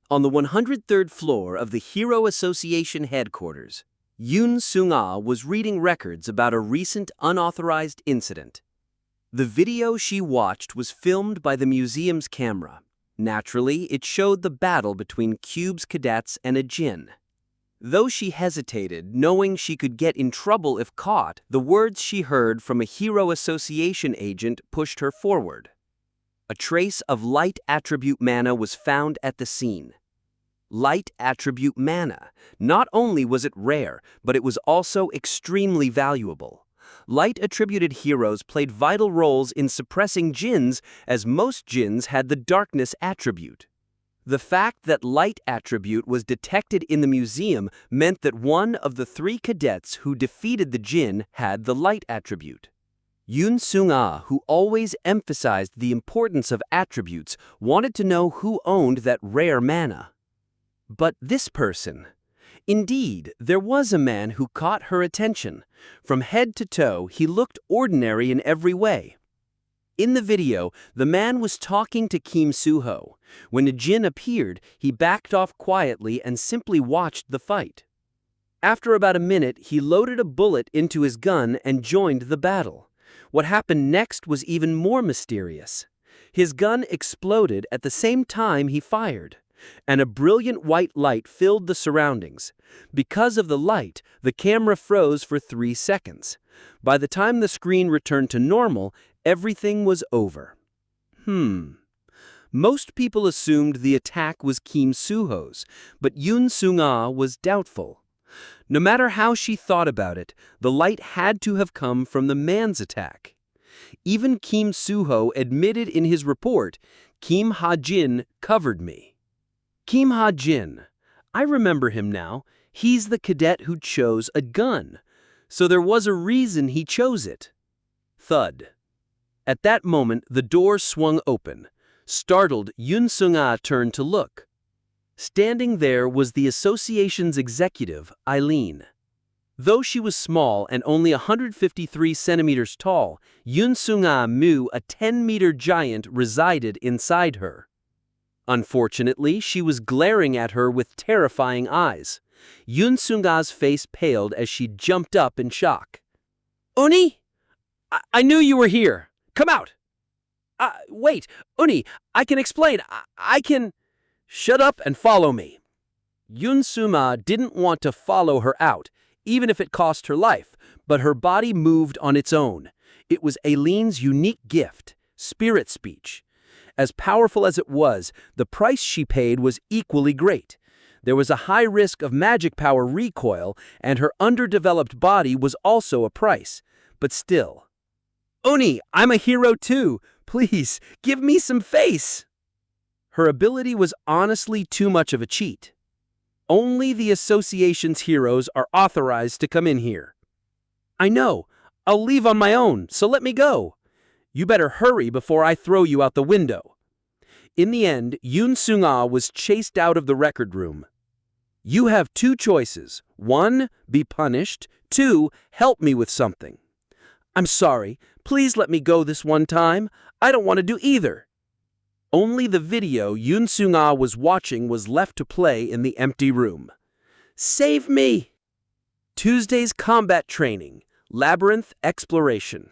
On the 103rd floor of the Hero Association headquarters, Yoon Sung-ah was reading records about a recent unauthorized incident. The video she watched was filmed by the museum's camera. Naturally, it showed the battle between Cube's cadets and a Jin. Though she hesitated, knowing she could get in trouble if caught, the words she heard from a Hero Association agent pushed her forward. A trace of light attribute mana was found at the scene. Light attribute mana. Not only was it rare, but it was also extremely valuable. Light-attributed heroes played vital roles in suppressing Jins, as most Jins had the darkness attribute. The fact that light attribute was detected in the museum meant that one of the 3 cadets who defeated the Jin had the light attribute. Yoon Sung-ah, who always emphasized the importance of attributes, wanted to know who owned that rare mana. But this person... Indeed, there was a man who caught her attention. From head to toe, he looked ordinary in every way. In the video, the man was talking to Kim Soo-ho. When the Jin appeared, he backed off quietly and simply watched the fight. After about a minute, he loaded a bullet into his gun and joined the battle. What happened next was even more mysterious. His gun exploded at the same time he fired, and a brilliant white light filled the surroundings. Because of the light, the camera froze for 3 seconds. By the time the screen returned to normal, everything was over. Most people assumed the attack was Kim Soo-ho's, but Yoon Sung-ah was doubtful. No matter how she thought about it, the light had to have come from the man's attack. Even Kim Soo-ho admitted in his report, "Kim Hajin covered me." Kim Hajin. I remember him now. He's the cadet who chose a gun. So there was a reason he chose it. Thud. At that moment, the door swung open. Startled, Yoon Sung-ah turned to look. Standing there was the association's executive, Eileen. Though she was small and only 153 centimeters tall, Yoon Sung-ah knew a 10-meter giant resided inside her. Unfortunately, she was glaring at her with terrifying eyes. Yoon Sung-ah's face paled as she jumped up in shock. "Uni? I knew you were here. Come out." Wait, Uni, I can explain. I can... "Shut up and follow me." Yoon Sung-ah didn't want to follow her out. even if it cost her life, but her body moved on its own. It was Aileen's unique gift, spirit speech. As powerful as it was, the price she paid was equally great. There was a high risk of magic power recoil, and her underdeveloped body was also a price. But still. "Oni, I'm a hero too. Please, give me some face." Her ability was honestly too much of a cheat. Only the association's heroes are authorized to come in here. "I know. I'll leave on my own, so let me go." "You better hurry before I throw you out the window." In the end, Yoon Sung-ah was chased out of the record room. "You have two choices. 1, be punished. 2, help me with something." "I'm sorry. Please let me go this one time. I don't want to do either." Only the video Yoon Sung-ah was watching was left to play in the empty room. "Save me!" Tuesday's combat training, labyrinth exploration.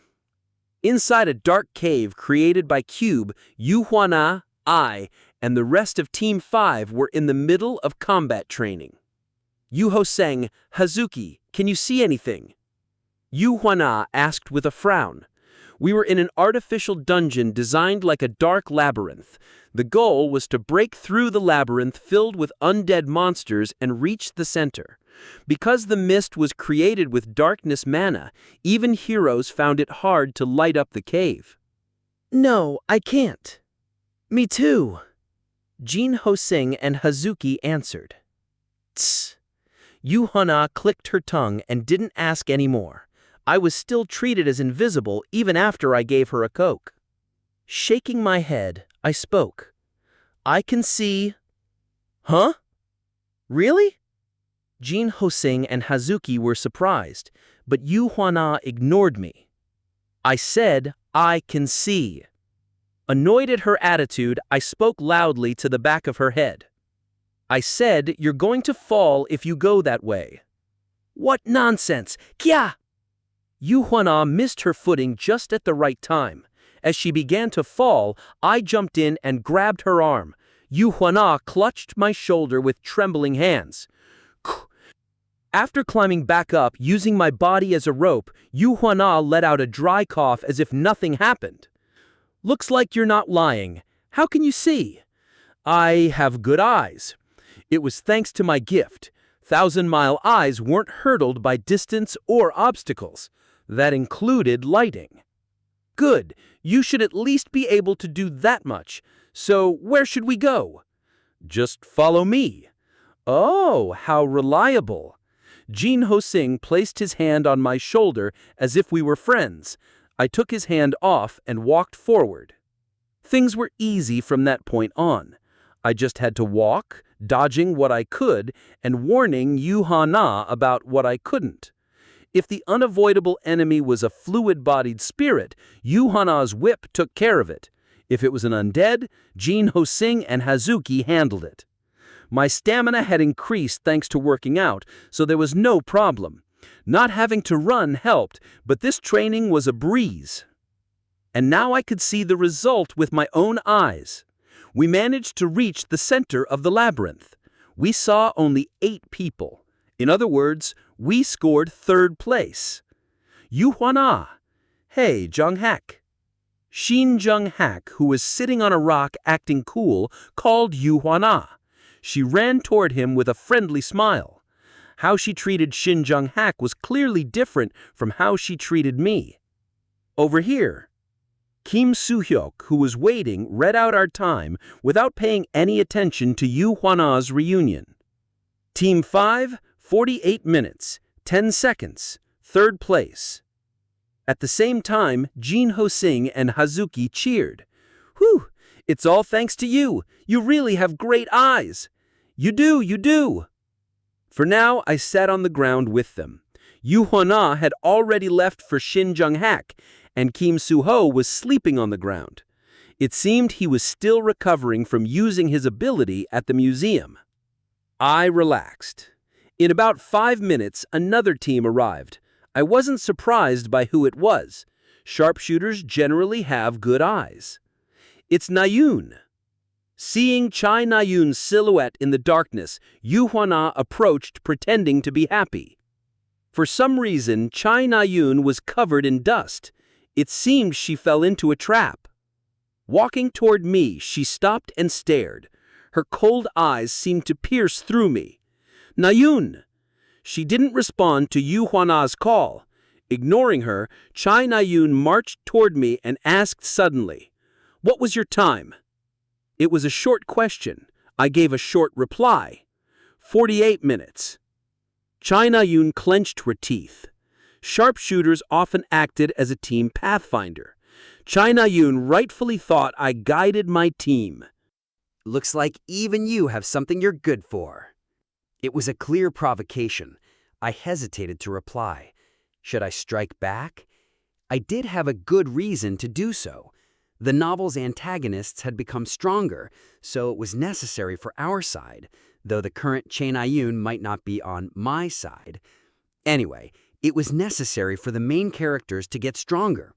Inside a dark cave created by Cube, Yu Hwana, I, and the rest of Team 5 were in the middle of combat training. Yu Ho sang, "Hazuki, can you see anything?" Yu Hwana asked with a frown. We were in an artificial dungeon designed like a dark labyrinth. The goal was to break through the labyrinth filled with undead monsters and reach the center. Because the mist was created with darkness mana, even heroes found it hard to light up the cave. "No, I can't." "Me too," Jin Ho-sing and Hazuki answered. "Tss." Yu Hana clicked her tongue and didn't ask any more. I was still treated as invisible even after I gave her a Coke. Shaking my head, I spoke. "I can see." "Huh? Really?" Jin Ho-sing and Hazuki were surprised, but Yu Hwana ignored me. "I said, I can see." Annoyed at her attitude, I spoke loudly to the back of her head. "I said, you're going to fall if you go that way." "What nonsense! Kya!" Yu Hwana missed her footing just at the right time. As she began to fall, I jumped in and grabbed her arm. Yu Hwana clutched my shoulder with trembling hands. After climbing back up, using my body as a rope, Yu Hwana let out a dry cough as if nothing happened. "Looks like you're not lying. How can you see?" "I have good eyes." It was thanks to my gift. 1,000-mile eyes weren't hurdled by distance or obstacles. That included lighting. "Good. You should at least be able to do that much. So where should we go?" "Just follow me." "Oh, how reliable." Jin Ho-sing placed his hand on my shoulder as if we were friends. I took his hand off and walked forward. Things were easy from that point on. I just had to walk, dodging what I could, and warning Yu Hwana about what I couldn't. If the unavoidable enemy was a fluid-bodied spirit, Yu Hwana's whip took care of it. If it was an undead, Jin Ho-sing and Hazuki handled it. My stamina had increased thanks to working out, so there was no problem. Not having to run helped, but this training was a breeze. And now I could see the result with my own eyes. We managed to reach the center of the labyrinth. We saw only 8 people. In other words, we scored 3rd place. Yu Hwana. Hey, Jung-hak. Shin Jung-hak, who was sitting on a rock acting cool, called Yu Hwana. She ran toward him with a friendly smile. How she treated Shin Jung-hak was clearly different from how she treated me. "Over here." Kim Soo-hyuk, who was waiting, read out our time without paying any attention to Yu Hwana's reunion. Team 5, 48 minutes, 10 seconds, 3rd place. At the same time, Jin Ho-sing and Hazuki cheered. "Whew! It's all thanks to you. You really have great eyes." You do." For now, I sat on the ground with them. Yu Hwana had already left for Shin Jung-hak, and Kim Soo-ho was sleeping on the ground. It seemed he was still recovering from using his ability at the museum. I relaxed. In about 5 minutes, another team arrived. I wasn't surprised by who it was. Sharpshooters generally have good eyes. It's Nayun. Seeing Chai Nayun's silhouette in the darkness, Yu Hwana approached pretending to be happy. For some reason, Chai Na-yoon was covered in dust. It seemed she fell into a trap. Walking toward me, she stopped and stared. Her cold eyes seemed to pierce through me. Na-yoon! She didn't respond to Yu Hwana's call. Ignoring her, Chai Na-yoon marched toward me and asked suddenly, "What was your time?" It was a short question. I gave a short reply. 48 minutes. Chai Na-yoon clenched her teeth. Sharpshooters often acted as a team pathfinder. Chai Na-yoon rightfully thought I guided my team. Looks like even you have something you're good for. It was a clear provocation. I hesitated to reply. Should I strike back? I did have a good reason to do so. The novel's antagonists had become stronger, so it was necessary for our side, though the current Chai Na-yoon might not be on my side. Anyway, it was necessary for the main characters to get stronger.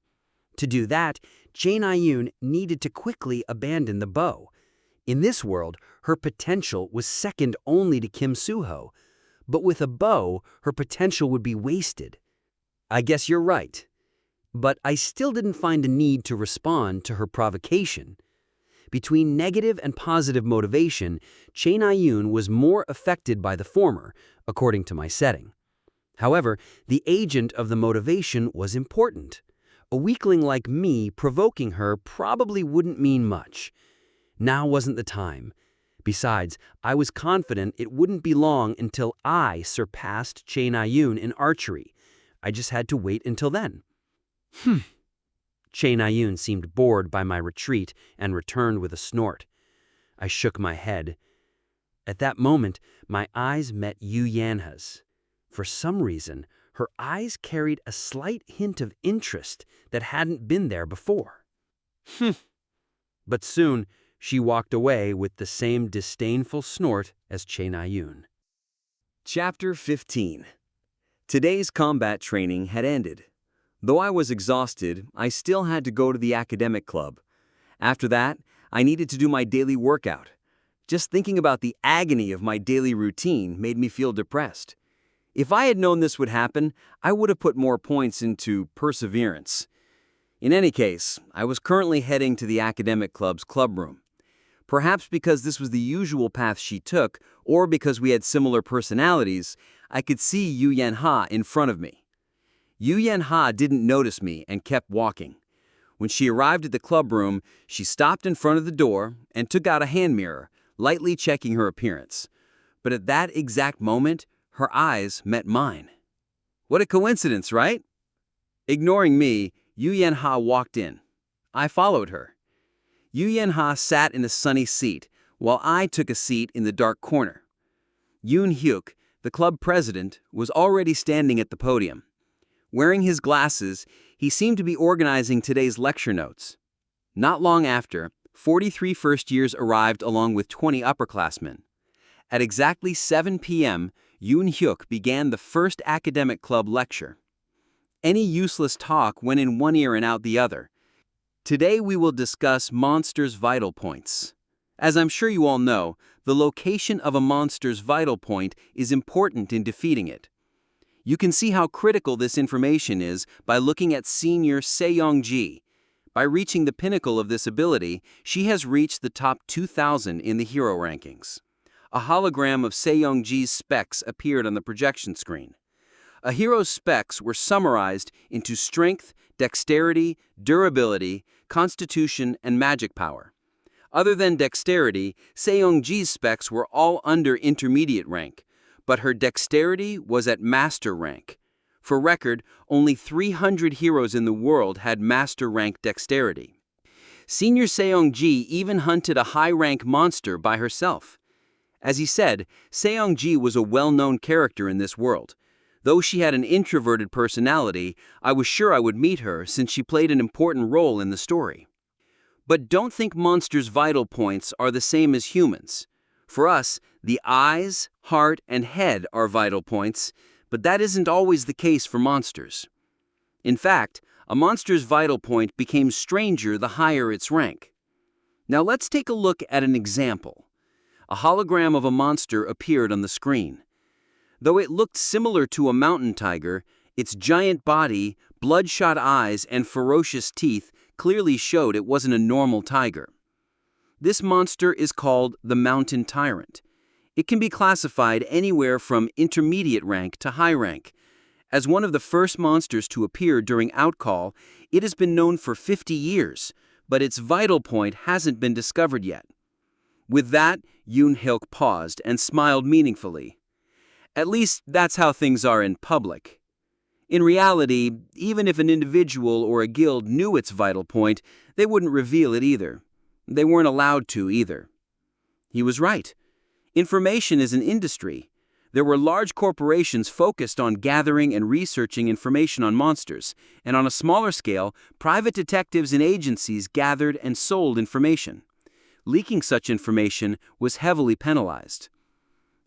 To do that, Chai Na-yoon needed to quickly abandon the bow. In this world, her potential was second only to Kim Soo-ho, but with a bow, her potential would be wasted. I guess you're right. But I still didn't find a need to respond to her provocation. Between negative and positive motivation, Chai Na-yoon was more affected by the former, according to my setting. However, the agent of the motivation was important. A weakling like me provoking her probably wouldn't mean much. Now wasn't the time. Besides, I was confident it wouldn't be long until I surpassed Chai Na-yoon in archery. I just had to wait until then. Chai Na-yoon seemed bored by my retreat and returned with a snort. I shook my head. At that moment, my eyes met Yu Yanha's. For some reason, her eyes carried a slight hint of interest that hadn't been there before. But soon, she walked away with the same disdainful snort as Chai Na-yoon. Chapter 15. Today's combat training had ended. Though I was exhausted, I still had to go to the academic club. After that, I needed to do my daily workout. Just thinking about the agony of my daily routine made me feel depressed. If I had known this would happen, I would have put more points into perseverance. In any case, I was currently heading to the academic club's clubroom. Perhaps because this was the usual path she took, or because we had similar personalities, I could see Yu Yanha in front of me. Yu Yanha didn't notice me and kept walking. When she arrived at the clubroom, she stopped in front of the door and took out a hand mirror, lightly checking her appearance. But at that exact moment, her eyes met mine. What a coincidence, right? Ignoring me, Yu Yanha walked in. I followed her. Yu Yanha sat in a sunny seat, while I took a seat in the dark corner. Yoon Hyuk, the club president, was already standing at the podium. Wearing his glasses, he seemed to be organizing today's lecture notes. Not long after, 43 first-years arrived along with 20 upperclassmen. At exactly 7 p.m., Yoon Hyuk began the first academic club lecture. Any useless talk went in one ear and out the other. Today we will discuss monsters' vital points. As I'm sure you all know, the location of a monster's vital point is important in defeating it. You can see how critical this information is by looking at senior Seong-ji. By reaching the pinnacle of this ability, she has reached the top 2,000 in the hero rankings. A hologram of Seong-ji's specs appeared on the projection screen. A hero's specs were summarized into strength, dexterity, durability, constitution, and magic power. Other than dexterity, Seong-ji's specs were all under intermediate rank, but her dexterity was at master rank. For record, only 300 heroes in the world had master rank dexterity. Senior Seong-ji even hunted a high-rank monster by herself. As he said, Seong-ji was a well-known character in this world. Though she had an introverted personality, I was sure I would meet her since she played an important role in the story. But don't think monsters' vital points are the same as humans. For us, the eyes, heart, and head are vital points, but that isn't always the case for monsters. In fact, a monster's vital point became stranger the higher its rank. Now let's take a look at an example. A hologram of a monster appeared on the screen. Though it looked similar to a mountain tiger, its giant body, bloodshot eyes, and ferocious teeth clearly showed it wasn't a normal tiger. This monster is called the mountain tyrant. It can be classified anywhere from intermediate rank to high rank. As one of the first monsters to appear during Outcall, it has been known for 50 years, but its vital point hasn't been discovered yet. With that, Yoon-hyuk paused and smiled meaningfully. At least that's how things are in public. In reality, even if an individual or a guild knew its vital point, they wouldn't reveal it either. They weren't allowed to either. He was right. Information is an industry. There were large corporations focused on gathering and researching information on monsters, and on a smaller scale, private detectives and agencies gathered and sold information. Leaking such information was heavily penalized.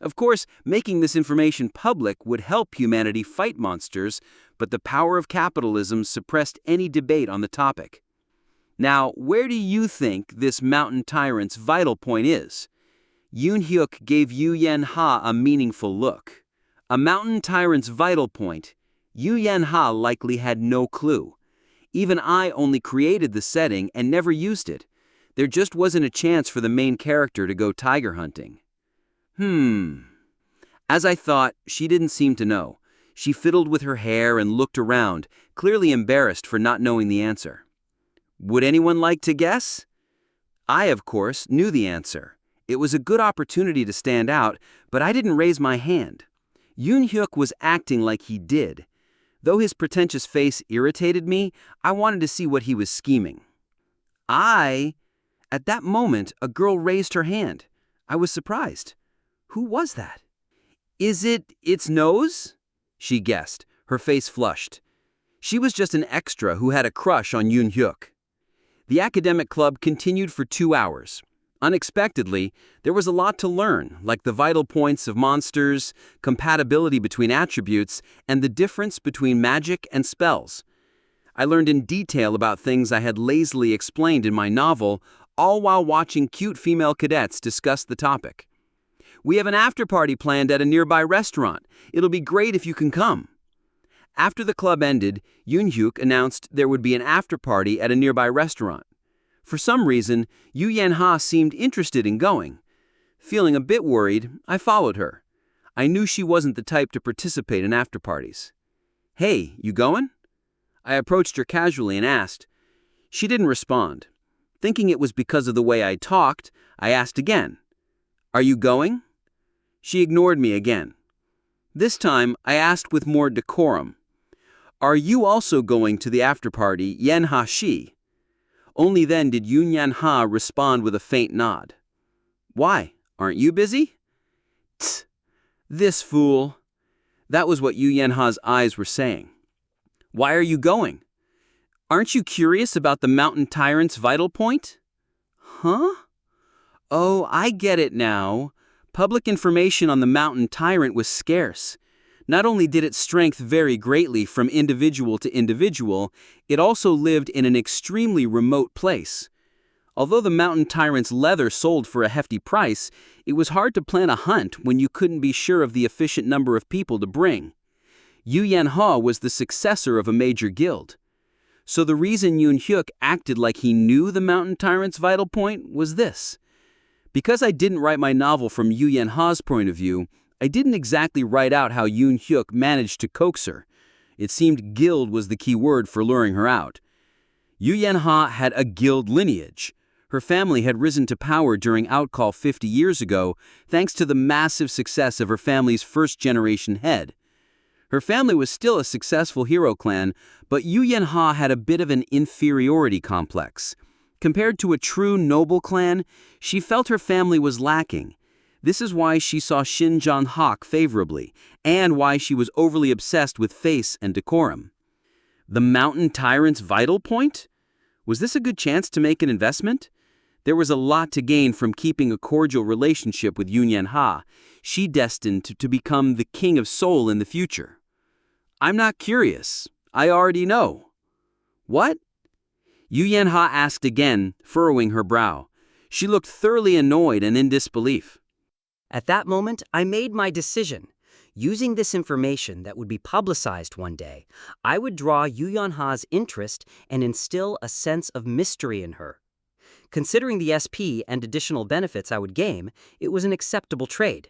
Of course, making this information public would help humanity fight monsters, but the power of capitalism suppressed any debate on the topic. Now, where do you think this mountain tyrant's vital point is? Yoon-hyuk gave Yoo-yen-ha a meaningful look. A mountain tyrant's vital point. Yoo-yen-ha likely had no clue. Even I only created the setting and never used it. There just wasn't a chance for the main character to go tiger hunting. As I thought, she didn't seem to know. She fiddled with her hair and looked around, clearly embarrassed for not knowing the answer. Would anyone like to guess? I, of course, knew the answer. It was a good opportunity to stand out, but I didn't raise my hand. Yoon-hyuk was acting like he did. Though his pretentious face irritated me, I wanted to see what he was scheming. At that moment, a girl raised her hand. I was surprised. Who was that? Is it its nose? She guessed, her face flushed. She was just an extra who had a crush on Yoon-hyuk. The academic club continued for 2 hours. Unexpectedly, there was a lot to learn, like the vital points of monsters, compatibility between attributes, and the difference between magic and spells. I learned in detail about things I had lazily explained in my novel, all while watching cute female cadets discuss the topic. We have an after-party planned at a nearby restaurant. It'll be great if you can come. After the club ended, Yoon-hyuk announced there would be an after-party at a nearby restaurant. For some reason, Yoo-yen-ha seemed interested in going. Feeling a bit worried, I followed her. I knew she wasn't the type to participate in after-parties. Hey, you going? I approached her casually and asked. She didn't respond. Thinking it was because of the way I talked, I asked again. Are you going? She ignored me again. This time, I asked with more decorum. Are you also going to the after-party, Yen-ha-shi? Only then did Yoon-yen-ha respond with a faint nod. Why? Aren't you busy? Tsk, this fool. That was what Yoo-yen-ha's eyes were saying. Why are you going? Aren't you curious about the mountain tyrant's vital point? Huh? Oh, I get it now. Public information on the mountain tyrant was scarce. Not only did its strength vary greatly from individual to individual, it also lived in an extremely remote place. Although the mountain tyrant's leather sold for a hefty price, it was hard to plan a hunt when you couldn't be sure of the efficient number of people to bring. Yoo-yen-ha was the successor of a major guild. So the reason Yoon-hyuk acted like he knew the mountain tyrant's vital point was this. Because I didn't write my novel from Yoo-yen-ha's point of view, I didn't exactly write out how Yoon-hyuk managed to coax her. It seemed guild was the key word for luring her out. Yoo-yen-ha had a guild lineage. Her family had risen to power during Outcall 50 years ago, thanks to the massive success of her family's first-generation head. Her family was still a successful hero clan, but Yoo-yen-ha had a bit of an inferiority complex. Compared to a true noble clan, she felt her family was lacking. This is why she saw Shin Jan-hak favorably, and why she was overly obsessed with face and decorum. The mountain tyrant's vital point? Was this a good chance to make an investment? There was a lot to gain from keeping a cordial relationship with Yoon-yen-ha. She destined to become the king of Seoul in the future. I'm not curious. I already know. What? Yoo-yen-ha asked again, furrowing her brow. She looked thoroughly annoyed and in disbelief. At that moment, I made my decision. Using this information that would be publicized one day, I would draw Yu Yunha's interest and instill a sense of mystery in her. Considering the SP and additional benefits I would gain, it was an acceptable trade.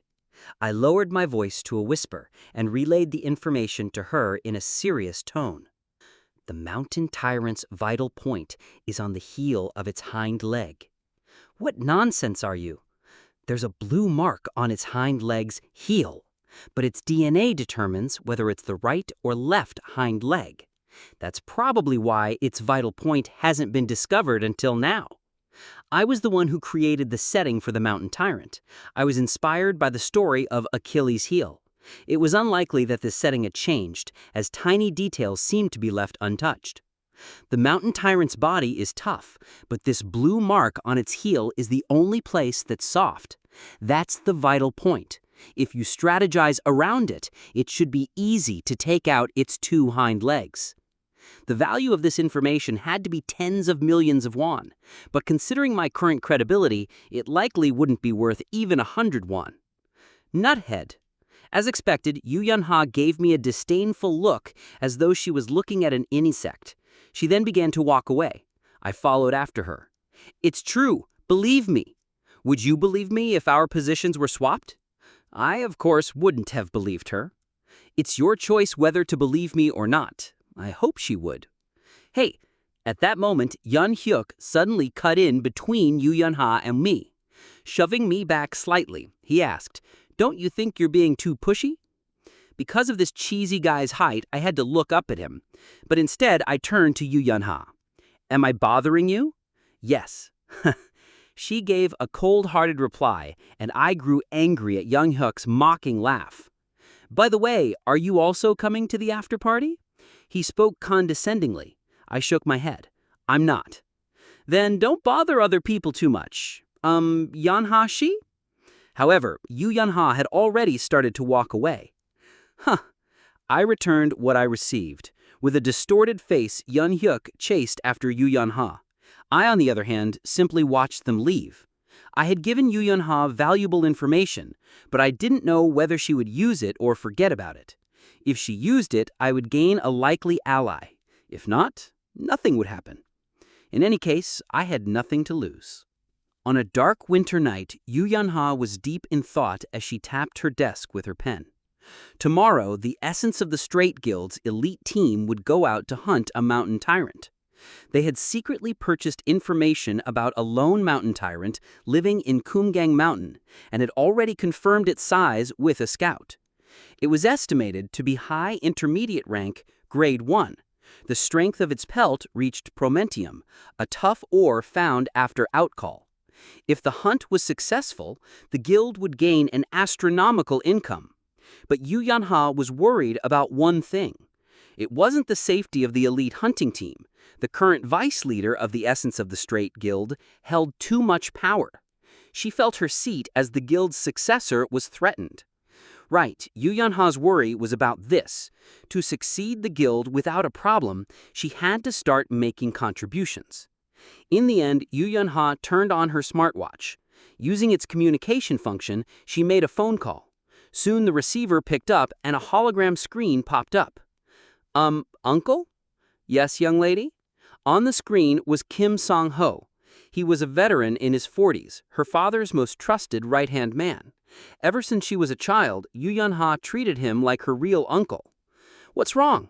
I lowered my voice to a whisper and relayed the information to her in a serious tone. The mountain tyrant's vital point is on the heel of its hind leg. What nonsense are you? There's a blue mark on its hind leg's heel, but its DNA determines whether it's the right or left hind leg. That's probably why its vital point hasn't been discovered until now. I was the one who created the setting for the mountain tyrant. I was inspired by the story of Achilles' heel. It was unlikely that this setting had changed, as tiny details seemed to be left untouched. The mountain tyrant's body is tough, but this blue mark on its heel is the only place that's soft. That's the vital point. If you strategize around it, it should be easy to take out its two hind legs. The value of this information had to be tens of millions of won, but considering my current credibility, it likely wouldn't be worth even 100 won. Nuthead. As expected, Yu Yunha gave me a disdainful look as though she was looking at an insect. She then began to walk away. I followed after her. It's true, believe me. Would you believe me if our positions were swapped? I, of course, wouldn't have believed her. It's your choice whether to believe me or not. I hope she would. Hey, at that moment, Yun Hyuk suddenly cut in between Yu Yunha and me. Shoving me back slightly, he asked, "Don't you think you're being too pushy?" Because of this cheesy guy's height, I had to look up at him. But instead, I turned to Yu Yunha. Am I bothering you? Yes. She gave a cold-hearted reply, and I grew angry at Young Hyuk's mocking laugh. By the way, are you also coming to the after-party? He spoke condescendingly. I shook my head. I'm not. Then don't bother other people too much. Yunha she? However, Yu Yunha had already started to walk away. I returned what I received. With a distorted face, Yun Hyuk chased after Yu Yunha. I, on the other hand, simply watched them leave. I had given Yu Yunha valuable information, but I didn't know whether she would use it or forget about it. If she used it, I would gain a likely ally. If not, nothing would happen. In any case, I had nothing to lose. On a dark winter night, Yu Yunha was deep in thought as she tapped her desk with her pen. Tomorrow, the Essence of the Straight Guild's elite team would go out to hunt a mountain tyrant. They had secretly purchased information about a lone mountain tyrant living in Kumgang Mountain and had already confirmed its size with a scout. It was estimated to be high intermediate rank, grade 1. The strength of its pelt reached promentium, a tough ore found after outcall. If the hunt was successful, the guild would gain an astronomical income. But Yu Yunha was worried about one thing. It wasn't the safety of the elite hunting team. The current vice leader of the Essence of the Straight Guild held too much power. She felt her seat as the guild's successor was threatened. Right, Yu Yunha's worry was about this. To succeed the guild without a problem, she had to start making contributions. In the end, Yu Yunha turned on her smartwatch. Using its communication function, she made a phone call. Soon the receiver picked up and a hologram screen popped up. Uncle? Yes, young lady? On the screen was Kim Song-ho. He was a veteran in his 40s, her father's most trusted right-hand man. Ever since she was a child, Yu Yunha treated him like her real uncle. What's wrong?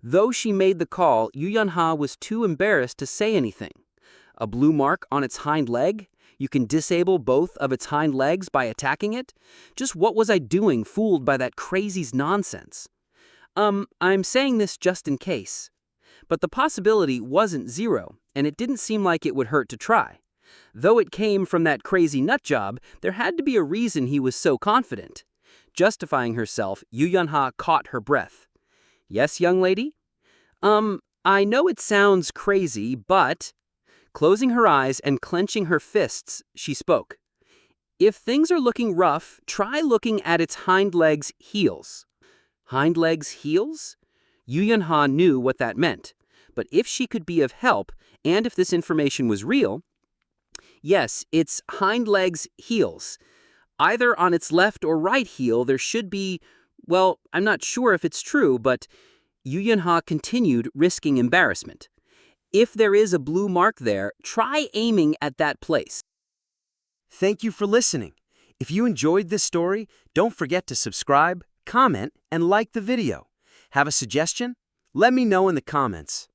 Though she made the call, Yu Yunha was too embarrassed to say anything. A blue mark on its hind leg? You can disable both of its hind legs by attacking it? Just what was I doing, fooled by that crazy's nonsense? I'm saying this just in case. But the possibility wasn't zero, and it didn't seem like it would hurt to try. Though it came from that crazy nutjob, there had to be a reason he was so confident. Justifying herself, Yu Yunha caught her breath. Yes, young lady? I know it sounds crazy, but... Closing her eyes and clenching her fists, she spoke. If things are looking rough, try looking at its hind legs' heels. Hind legs' heels? Yu Yunha knew what that meant. But if she could be of help, and if this information was real... Yes, its hind legs' heels. Either on its left or right heel there should be Well, I'm not sure if it's true, but Yu Yunha continued risking embarrassment. If there is a blue mark there, try aiming at that place. Thank you for listening. If you enjoyed this story, don't forget to subscribe, comment, and like the video. Have a suggestion? Let me know in the comments.